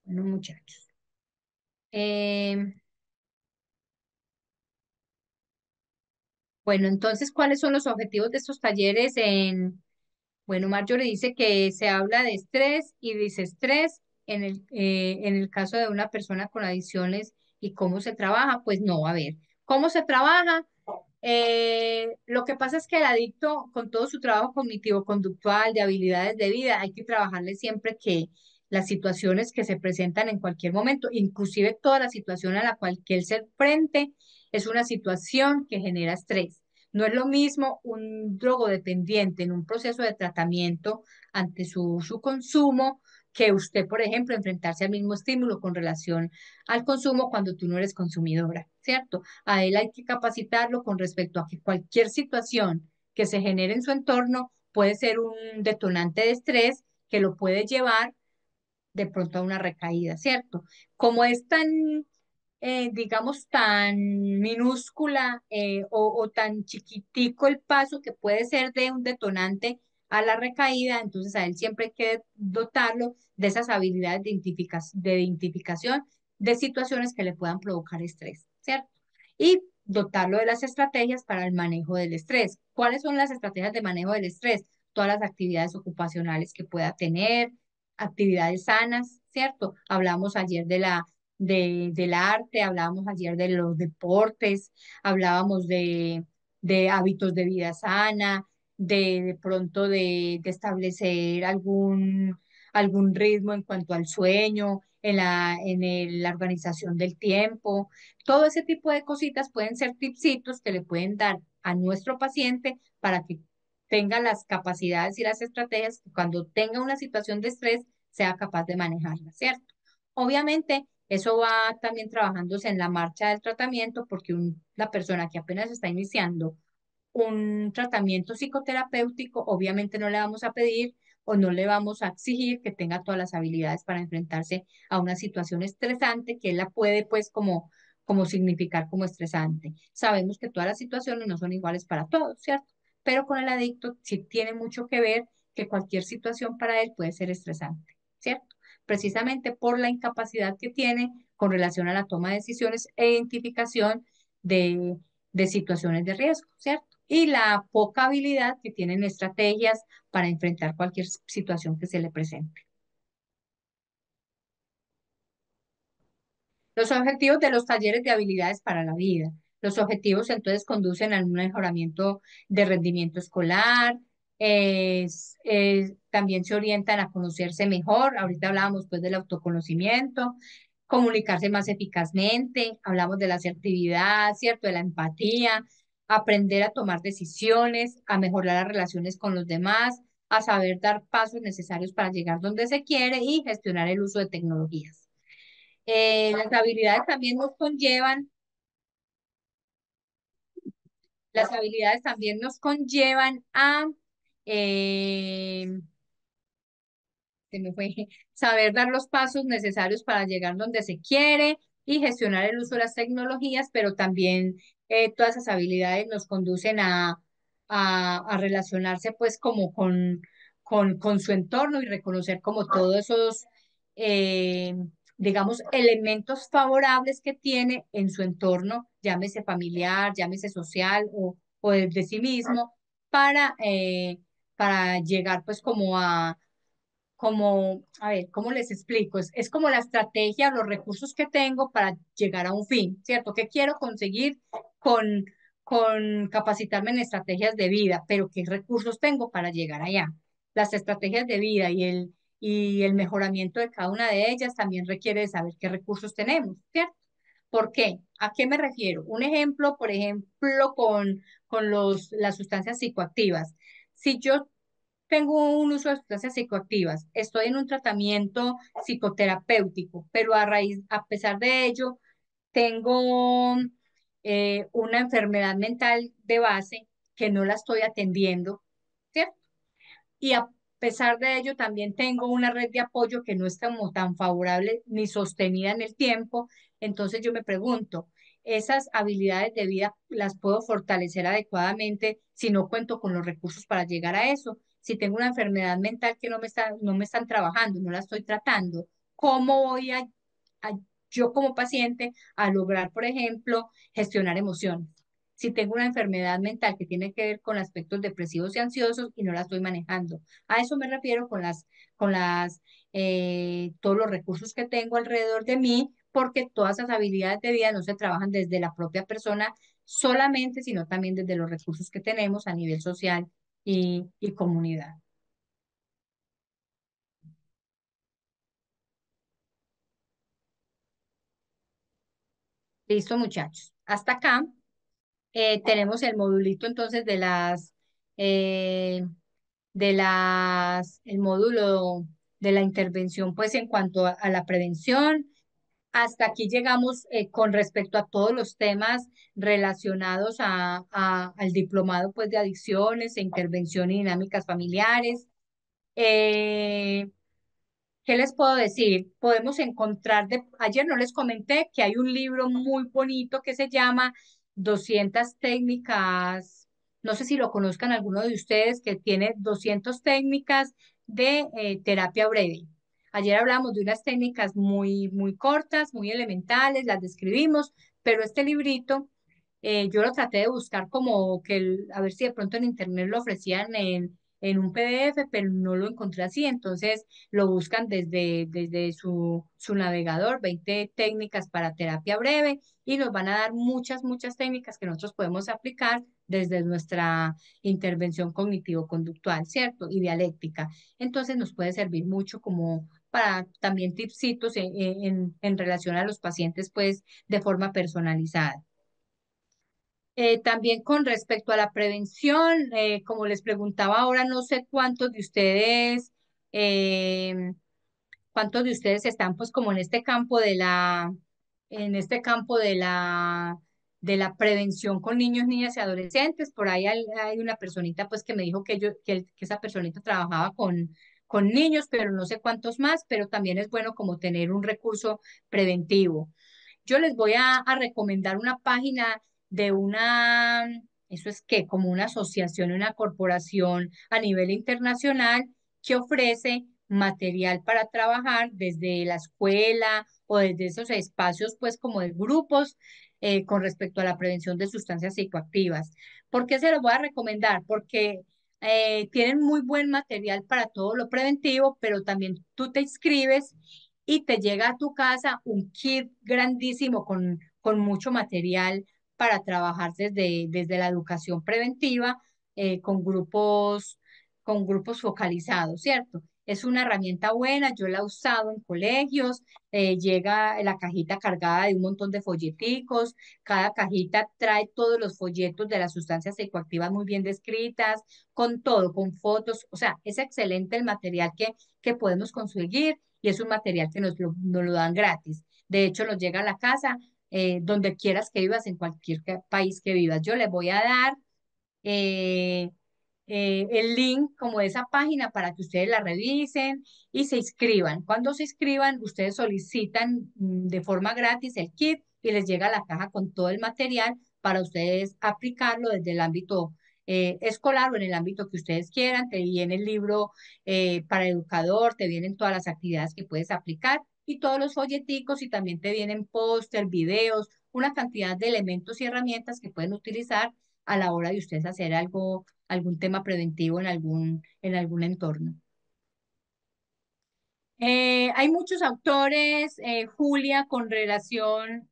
Bueno, muchachos. Eh, bueno, entonces, ¿cuáles son los objetivos de estos talleres bueno, Marjorie dice que se habla de estrés y disestrés en el caso de una persona con adicciones y cómo se trabaja. Pues no, a ver, ¿cómo se trabaja? Lo que pasa es que el adicto, con todo su trabajo cognitivo-conductual, de habilidades de vida, hay que trabajarle siempre que las situaciones que se presentan en cualquier momento, inclusive toda la situación a la cual que él se enfrente, es una situación que genera estrés. No es lo mismo un drogodependiente en un proceso de tratamiento ante su consumo que usted, por ejemplo, enfrentarse al mismo estímulo con relación al consumo cuando tú no eres consumidora, ¿cierto? A él hay que capacitarlo con respecto a que cualquier situación que se genere en su entorno puede ser un detonante de estrés que lo puede llevar de pronto a una recaída, ¿cierto? Como es tan, digamos, tan minúscula o tan chiquitico el paso que puede ser de un detonante a la recaída, entonces a él siempre hay que dotarlo de esas habilidades de identificación de situaciones que le puedan provocar estrés, ¿cierto? Y dotarlo de las estrategias para el manejo del estrés. ¿Cuáles son las estrategias de manejo del estrés? Todas las actividades ocupacionales que pueda tener, actividades sanas, ¿cierto? Hablamos ayer del arte, hablábamos ayer de los deportes, hablábamos de hábitos de vida sana, de pronto de establecer algún ritmo en cuanto al sueño, la organización del tiempo. Todo ese tipo de cositas pueden ser tipsitos que le pueden dar a nuestro paciente para que tenga las capacidades y las estrategias que cuando tenga una situación de estrés sea capaz de manejarla, ¿cierto? Obviamente, eso va también trabajándose en la marcha del tratamiento porque la persona que apenas está iniciando un tratamiento psicoterapéutico, obviamente no le vamos a pedir o no le vamos a exigir que tenga todas las habilidades para enfrentarse a una situación estresante que él la puede pues como significar como estresante. Sabemos que todas las situaciones no son iguales para todos, ¿cierto? Pero con el adicto sí tiene mucho que ver que cualquier situación para él puede ser estresante, ¿cierto? Precisamente por la incapacidad que tiene con relación a la toma de decisiones e identificación de, de situaciones de riesgo, ¿cierto? Y la poca habilidad que tienen estrategias para enfrentar cualquier situación que se le presente. Los objetivos de los talleres de habilidades para la vida. Los objetivos entonces conducen a un mejoramiento de rendimiento escolar, también se orientan a conocerse mejor. Ahorita hablábamos pues del autoconocimiento, comunicarse más eficazmente, hablamos de la asertividad, ¿cierto? De la empatía, aprender a tomar decisiones, a mejorar las relaciones con los demás, a saber dar pasos necesarios para llegar donde se quiere y gestionar el uso de tecnologías. Las habilidades también nos conllevan, las habilidades también nos conllevan a eh, se me fue, saber dar los pasos necesarios para llegar donde se quiere y gestionar el uso de las tecnologías, pero también todas esas habilidades nos conducen a relacionarse pues como con su entorno y reconocer como todos esos, eh, digamos, elementos favorables que tiene en su entorno, llámese familiar, llámese social o de sí mismo, para llegar pues como, a ver, ¿cómo les explico? Es como la estrategia, los recursos que tengo para llegar a un fin, ¿cierto? ¿Qué quiero conseguir con, con capacitarme en estrategias de vida? Pero ¿qué recursos tengo para llegar allá? Las estrategias de vida y el mejoramiento de cada una de ellas también requiere de saber qué recursos tenemos, ¿cierto? ¿Por qué? ¿A qué me refiero? Un ejemplo, por ejemplo, con las sustancias psicoactivas. Si yo tengo un uso de sustancias psicoactivas, estoy en un tratamiento psicoterapéutico, pero a pesar de ello, tengo una enfermedad mental de base que no la estoy atendiendo, ¿cierto? Y a pesar de ello, también tengo una red de apoyo que no es como tan favorable ni sostenida en el tiempo. Entonces yo me pregunto, ¿esas habilidades de vida las puedo fortalecer adecuadamente si no cuento con los recursos para llegar a eso? Si tengo una enfermedad mental que no me están trabajando, no la estoy tratando, ¿cómo voy a yo como paciente a lograr, por ejemplo, gestionar emociones? Si tengo una enfermedad mental que tiene que ver con aspectos depresivos y ansiosos y no la estoy manejando. A eso me refiero todos los recursos que tengo alrededor de mí, porque todas esas habilidades de vida no se trabajan desde la propia persona solamente, sino también desde los recursos que tenemos a nivel social y comunidad. Listo, muchachos. Hasta acá tenemos el modulito entonces eh, el módulo de la intervención, pues en cuanto a la prevención. Hasta aquí llegamos con respecto a todos los temas relacionados al diplomado, pues de adicciones e intervención y dinámicas familiares. Eh, ¿Qué les puedo decir? Podemos encontrar, ayer no les comenté que hay un libro muy bonito que se llama 200 técnicas, no sé si lo conozcan alguno de ustedes, que tiene 200 técnicas de terapia breve. Ayer hablamos de unas técnicas muy cortas, muy elementales, las describimos, pero este librito yo lo traté de buscar como a ver si de pronto en internet lo ofrecían en un PDF, pero no lo encontré así, entonces lo buscan desde su navegador, 20 técnicas para terapia breve, y nos van a dar muchas técnicas que nosotros podemos aplicar desde nuestra intervención cognitivo-conductual, ¿cierto? Y dialéctica. Entonces nos puede servir mucho como para también tipsitos en relación a los pacientes, pues de forma personalizada. También con respecto a la prevención, como les preguntaba ahora, no sé eh, cuántos de ustedes están pues como en este campo en este campo de la prevención con niños, niñas y adolescentes. Por ahí hay una personita pues que me dijo que esa personita trabajaba con niños, pero no sé cuántos más, pero también es bueno como tener un recurso preventivo. Yo les voy a recomendar una página de eso es que como una asociación, una corporación a nivel internacional que ofrece material para trabajar desde la escuela o desde esos espacios, pues como de grupos con respecto a la prevención de sustancias psicoactivas. ¿Por qué se los voy a recomendar? Porque tienen muy buen material para todo lo preventivo, pero también tú te inscribes y te llega a tu casa un kit grandísimo con mucho material para trabajar desde la educación preventiva con con grupos focalizados, ¿cierto? Es una herramienta buena, yo la he usado en colegios, llega la cajita cargada de un montón de folleticos, cada cajita trae todos los folletos de las sustancias psicoactivas muy bien descritas, con todo, con fotos, o sea, es excelente el material que podemos conseguir y es un material que nos lo dan gratis. De hecho, nos llega a la casa, donde quieras que vivas, en cualquier país que vivas. Yo les voy a dar eh, el link como de esa página para que ustedes la revisen y se inscriban. Cuando se inscriban, ustedes solicitan de forma gratis el kit y les llega la caja con todo el material para ustedes aplicarlo desde el ámbito escolar o en el ámbito que ustedes quieran. Te viene el libro para educador, te vienen todas las actividades que puedes aplicar y todos los folleticos y también te vienen póster, videos, una cantidad de elementos y herramientas que pueden utilizar a la hora de ustedes hacer algo, algún tema preventivo en algún entorno. Hay muchos autores, Julia, con relación,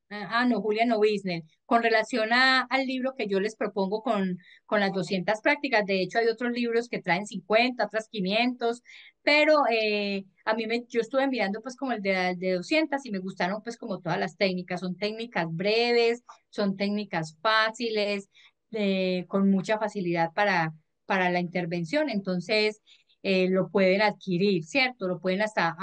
no, Julia no, Wisner, con relación al libro que yo les propongo con las 200 prácticas. De hecho, hay otros libros que traen 50, otras 500, pero yo estuve mirando pues como el de 200 y me gustaron pues como todas las técnicas. Son técnicas breves, son técnicas fáciles, con mucha facilidad para la intervención. Entonces, lo pueden adquirir, ¿cierto? Lo pueden hasta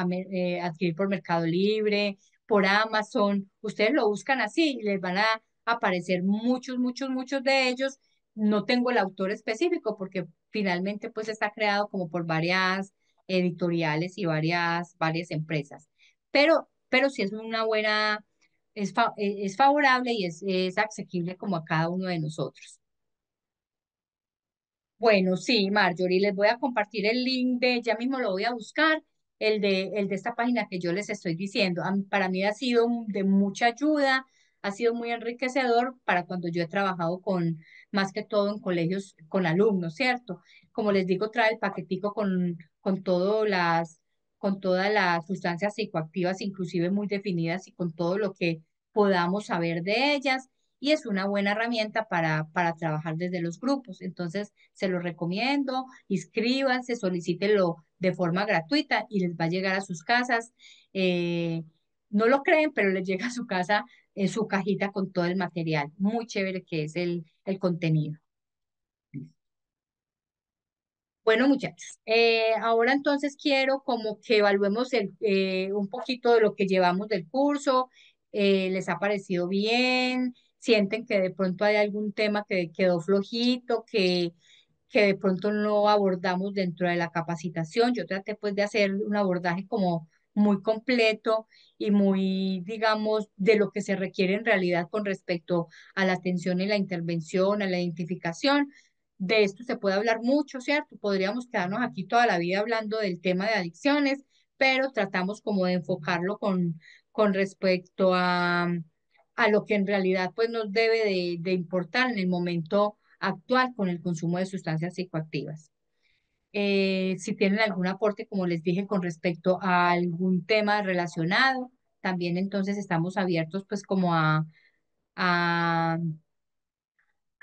adquirir por Mercado Libre, por Amazon. Ustedes lo buscan así y les van a aparecer muchos, muchos, muchos de ellos. No tengo el autor específico porque finalmente pues está creado como por varias editoriales y varias empresas. Pero sí es una buena, es favorable y es asequible como a cada uno de nosotros. Bueno, sí, Marjorie, les voy a compartir el link ya mismo lo voy a buscar, el de esta página que yo les estoy diciendo. Para mí ha sido de mucha ayuda, ha sido muy enriquecedor para cuando yo he trabajado más que todo en colegios con alumnos, ¿cierto? Como les digo, trae el paquetico con todas las sustancias psicoactivas, inclusive muy definidas y con todo lo que podamos saber de ellas. Y es una buena herramienta para trabajar desde los grupos. Entonces, se lo recomiendo, inscríbanse, solicítenlo de forma gratuita y les va a llegar a sus casas. Eh, no lo creen, pero les llega a su casa en su cajita con todo el material. Muy chévere que es el contenido. Bueno, muchachos, ahora entonces quiero como que evaluemos un poquito de lo que llevamos del curso. ¿Les ha parecido bien? ¿Sienten que de pronto hay algún tema que quedó flojito, que de pronto no abordamos dentro de la capacitación? Yo traté pues de hacer un abordaje como muy completo y muy, digamos, de lo que se requiere en realidad con respecto a la atención y la intervención, a la identificación. De esto se puede hablar mucho, ¿cierto? Podríamos quedarnos aquí toda la vida hablando del tema de adicciones, pero tratamos como de enfocarlo con respecto a lo que en realidad pues nos debe de importar en el momento actual con el consumo de sustancias psicoactivas. Si tienen algún aporte, como les dije, con respecto a algún tema relacionado, también entonces estamos abiertos pues como a, a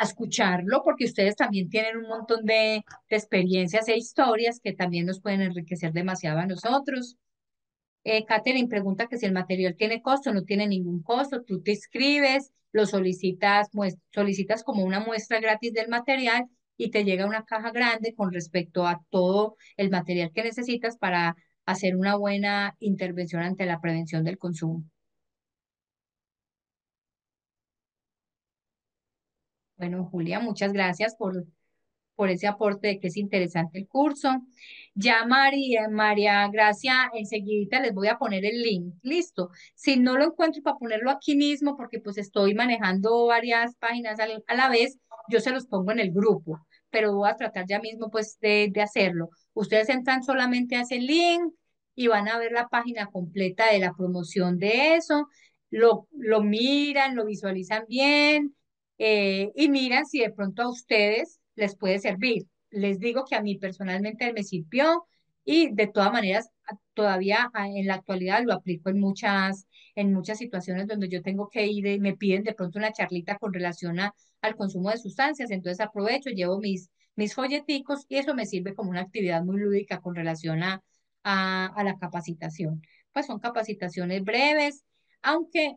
escucharlo, porque ustedes también tienen un montón de experiencias e historias que también nos pueden enriquecer demasiado a nosotros. Catherine pregunta que si el material tiene costo, no tiene ningún costo, tú te inscribes, lo solicitas, solicitas como una muestra gratis del material y te llega una caja grande con respecto a todo el material que necesitas para hacer una buena intervención ante la prevención del consumo. Bueno, Julia, muchas gracias por ese aporte de que es interesante el curso. Ya María Gracia, enseguida les voy a poner el link. Listo. Si no lo encuentro para ponerlo aquí mismo, porque pues estoy manejando varias páginas a la vez, yo se los pongo en el grupo, pero voy a tratar ya mismo pues de hacerlo. Ustedes entran solamente a ese link y van a ver la página completa de la promoción de eso. Lo miran, lo visualizan bien y miran si de pronto a ustedes les puede servir. Les digo que a mí personalmente me sirvió y de todas maneras todavía en la actualidad lo aplico en muchas situaciones donde yo tengo que ir y me piden de pronto una charlita con relación al consumo de sustancias. Entonces aprovecho, llevo mis folleticos y eso me sirve como una actividad muy lúdica con relación a la capacitación. Pues son capacitaciones breves, aunque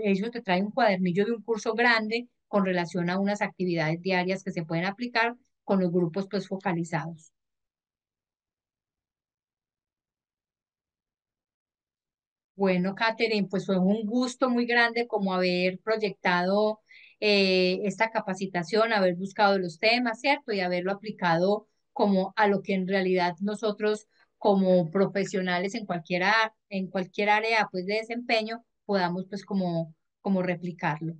ellos te traen un cuadernillo de un curso grande con relación a unas actividades diarias que se pueden aplicar con los grupos pues focalizados. Bueno, Catherine, pues fue un gusto muy grande como haber proyectado esta capacitación, haber buscado los temas, ¿cierto? Y haberlo aplicado como a lo que en realidad nosotros como profesionales en cualquier área pues de desempeño podamos pues como replicarlo.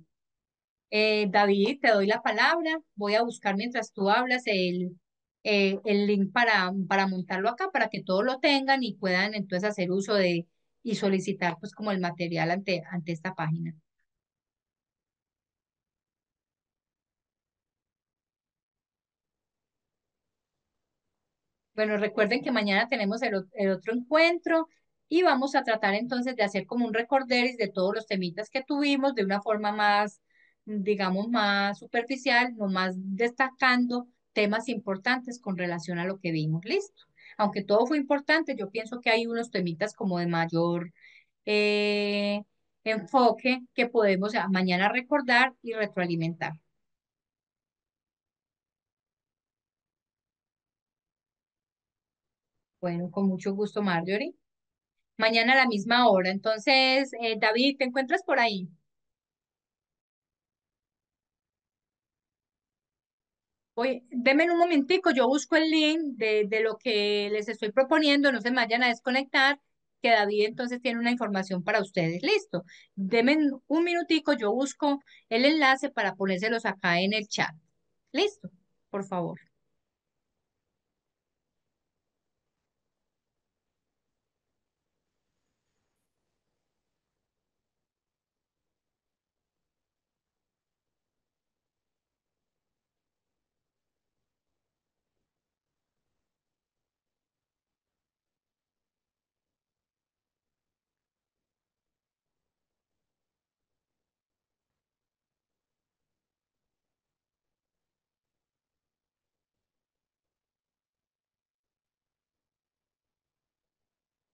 David, te doy la palabra. Voy a buscar mientras tú hablas el link para montarlo acá, para que todos lo tengan y puedan entonces hacer uso de y solicitar pues como el material ante esta página. Bueno, recuerden que mañana tenemos el otro encuentro y vamos a tratar entonces de hacer como un recorderis de todos los temitas que tuvimos de una forma más, digamos, más superficial, no más destacando temas importantes con relación a lo que vimos. Listo. Aunque todo fue importante, yo pienso que hay unos temitas como de mayor eh, enfoque que podemos mañana recordar y retroalimentar. Bueno, con mucho gusto, Marjorie. Mañana a la misma hora. Entonces, David, ¿te encuentras por ahí? Oye, denme un momentico, yo busco el link de lo que les estoy proponiendo, no se me vayan a desconectar, que David entonces tiene una información para ustedes. Listo. Denme un minutico, yo busco el enlace para ponérselos acá en el chat. Listo, por favor.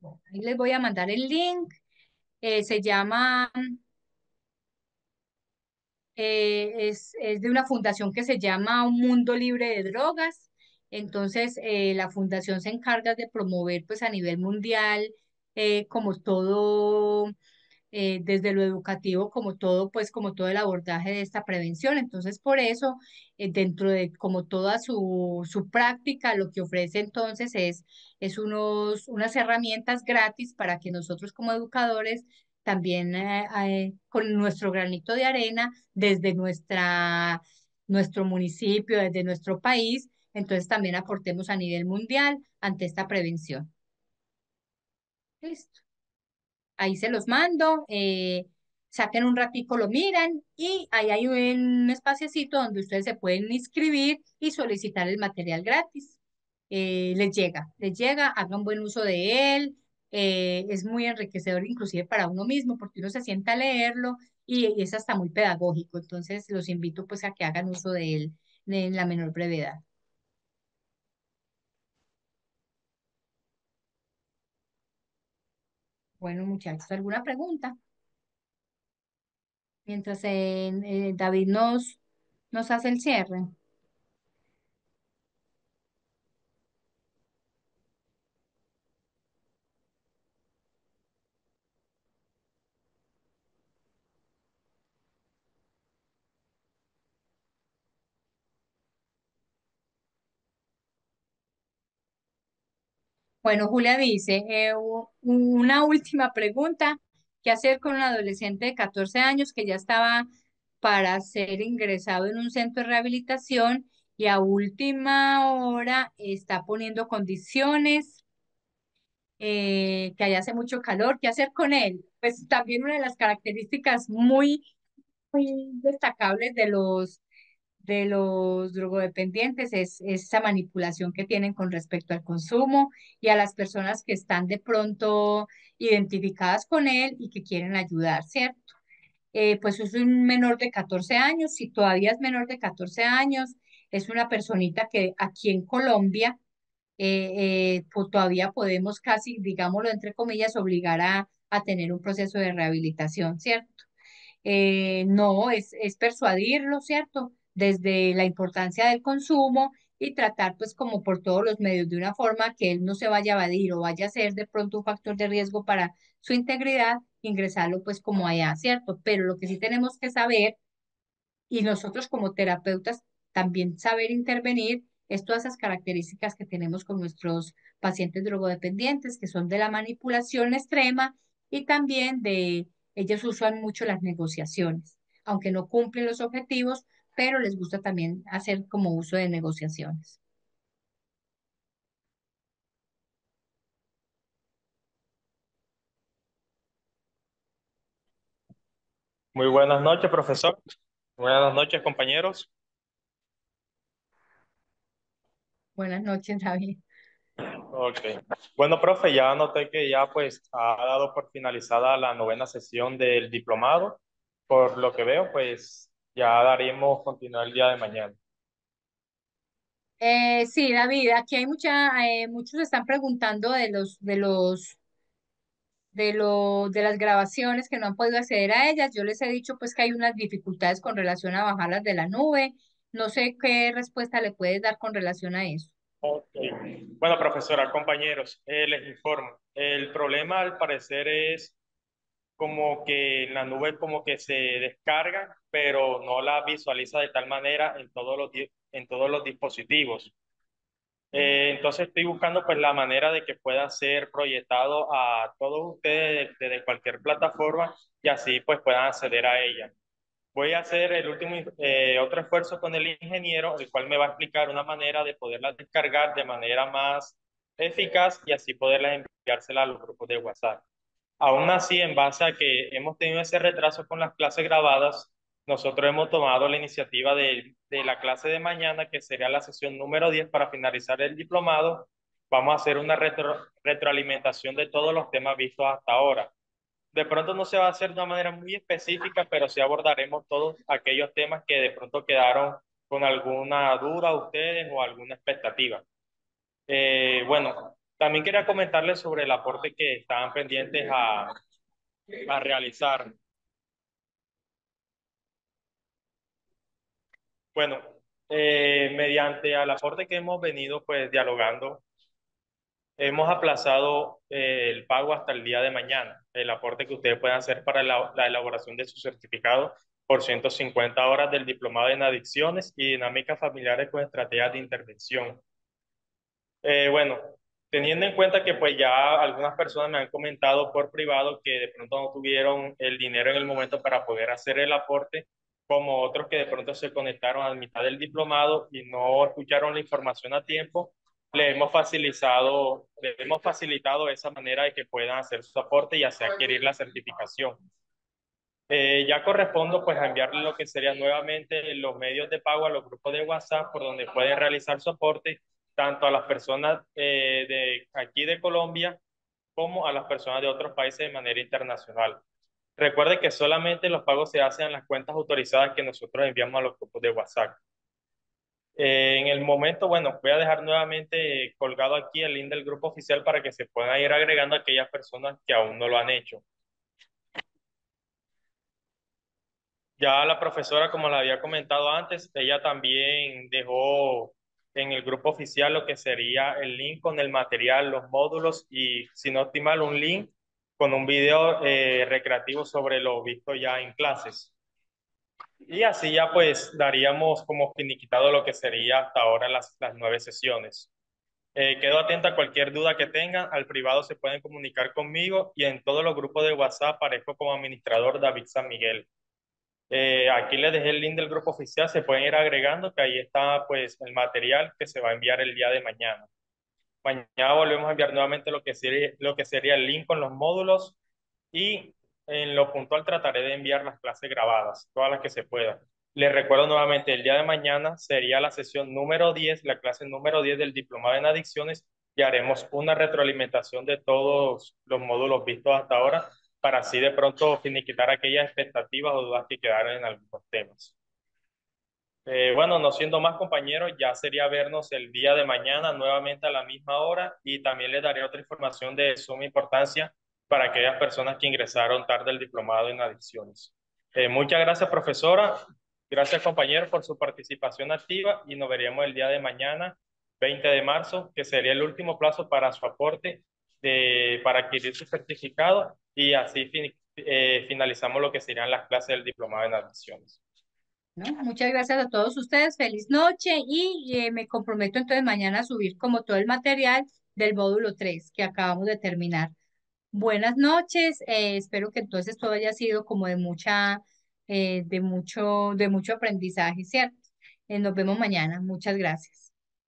Bueno, ahí les voy a mandar el link. Se llama es de una fundación que se llama Un Mundo Libre de Drogas. Entonces, la fundación se encarga de promover pues a nivel mundial como todo desde lo educativo como todo, pues como todo el abordaje de esta prevención. Entonces, por eso, dentro de como toda su práctica, lo que ofrece entonces es unas herramientas gratis para que nosotros como educadores también con nuestro granito de arena desde nuestro municipio, desde nuestro país, entonces también aportemos a nivel mundial ante esta prevención. Listo. Ahí se los mando, saquen un ratico, lo miran y ahí hay un espaciecito donde ustedes se pueden inscribir y solicitar el material gratis. Les llega, hagan buen uso de él, es muy enriquecedor inclusive para uno mismo porque uno se sienta a leerlo y es hasta muy pedagógico. Entonces los invito pues a que hagan uso de él en la menor brevedad. Bueno, muchachos, ¿alguna pregunta? Mientras David nos hace el cierre. Bueno, Julia dice, una última pregunta, ¿qué hacer con un adolescente de 14 años que ya estaba para ser ingresado en un centro de rehabilitación y a última hora está poniendo condiciones, que allá hace mucho calor? ¿Qué hacer con él? Pues también una de las características muy destacables de los drogodependientes es esa manipulación que tienen con respecto al consumo y a las personas que están de pronto identificadas con él y que quieren ayudar, ¿cierto? Pues es un menor de 14 años, si todavía es menor de 14 años, es una personita que aquí en Colombia pues todavía podemos casi, digámoslo entre comillas, obligar a tener un proceso de rehabilitación, ¿cierto? No, es persuadirlo, ¿cierto? Desde la importancia del consumo y tratar pues como por todos los medios de una forma que él no se vaya a evadir o vaya a ser de pronto un factor de riesgo para su integridad, ingresarlo pues como allá, ¿cierto? Pero lo que sí tenemos que saber y nosotros como terapeutas también saber intervenir es todas esas características que tenemos con nuestros pacientes drogodependientes, que son de la manipulación extrema y también de, ellos usan mucho las negociaciones, aunque no cumplen los objetivos, pero les gusta también hacer como uso de negociaciones. Muy buenas noches, profesor. Buenas noches, compañeros. Buenas noches, David. Ok. Bueno, profe, ya noté que ya pues ha dado por finalizada la novena sesión del diplomado. Por lo que veo, pues ya daremos continuidad el día de mañana. Sí, David, aquí hay muchos están preguntando de las grabaciones que no han podido acceder a ellas. Yo les he dicho pues que hay unas dificultades con relación a bajarlas de la nube. No sé qué respuesta le puedes dar con relación a eso. Ok. Bueno, profesora, compañeros, les informo. El problema al parecer es como que en la nube como que se descarga, pero no la visualiza de tal manera en en todos los dispositivos. Entonces estoy buscando pues la manera de que pueda ser proyectado a todos ustedes desde cualquier plataforma y así pues puedan acceder a ella. Voy a hacer el último otro esfuerzo con el ingeniero, el cual me va a explicar una manera de poderla descargar de manera más eficaz y así poderla enviársela a los grupos de WhatsApp. Aún así, en base a que hemos tenido ese retraso con las clases grabadas, nosotros hemos tomado la iniciativa de la clase de mañana, que sería la sesión número 10 para finalizar el diplomado. Vamos a hacer una retroalimentación de todos los temas vistos hasta ahora. De pronto no se va a hacer de una manera muy específica, pero sí abordaremos todos aquellos temas que de pronto quedaron con alguna duda ustedes o alguna expectativa. Bueno, también quería comentarles sobre el aporte que estaban pendientes a realizar. Bueno, mediante al aporte que hemos venido pues dialogando, hemos aplazado el pago hasta el día de mañana, el aporte que ustedes puedan hacer para la elaboración de su certificado por 150 horas del diplomado en adicciones y dinámicas familiares con estrategias de intervención. Bueno, teniendo en cuenta que pues ya algunas personas me han comentado por privado que de pronto no tuvieron el dinero en el momento para poder hacer el aporte, como otros que de pronto se conectaron a mitad del diplomado y no escucharon la información a tiempo, les hemos facilitado esa manera de que puedan hacer su aporte y así adquirir la certificación. Ya correspondo pues a enviarle lo que serían nuevamente los medios de pago a los grupos de WhatsApp por donde pueden realizar soporte tanto a las personas de aquí de Colombia como a las personas de otros países de manera internacional. Recuerde que solamente los pagos se hacen en las cuentas autorizadas que nosotros enviamos a los grupos de WhatsApp. En el momento, bueno, voy a dejar nuevamente colgado aquí el link del grupo oficial para que se puedan ir agregando a aquellas personas que aún no lo han hecho. Ya la profesora, como la había comentado antes, ella también dejó en el grupo oficial lo que sería el link con el material, los módulos y, si no estoy mal, un link con un video recreativo sobre lo visto ya en clases. Y así ya pues daríamos como finiquitado lo que sería hasta ahora las 9 sesiones. Quedo atenta a cualquier duda que tengan. Al privado se pueden comunicar conmigo y en todos los grupos de WhatsApp aparezco como administrador David San Miguel. Aquí les dejé el link del grupo oficial, se pueden ir agregando, que ahí está pues el material que se va a enviar el día de mañana. Mañana volvemos a enviar nuevamente lo que sería el link con los módulos y en lo puntual trataré de enviar las clases grabadas, todas las que se puedan. Les recuerdo nuevamente, el día de mañana sería la sesión número 10, la clase número 10 del Diplomado en Adicciones y haremos una retroalimentación de todos los módulos vistos hasta ahora para así de pronto finiquitar aquellas expectativas o dudas que quedaron en algunos temas. Bueno, no siendo más compañeros, ya sería vernos el día de mañana nuevamente a la misma hora y también les daré otra información de suma importancia para aquellas personas que ingresaron tarde el diplomado en adicciones. Muchas gracias, profesora. Gracias, compañeros, por su participación activa y nos veremos el día de mañana, 20 de marzo, que sería el último plazo para su aporte para adquirir su certificado y así finalizamos lo que serían las clases del diplomado en adicciones. ¿No? Muchas gracias a todos ustedes, feliz noche y me comprometo entonces mañana a subir como todo el material del módulo 3 que acabamos de terminar. Buenas noches, espero que entonces todo haya sido como de de mucho aprendizaje, ¿cierto? Nos vemos mañana, muchas gracias.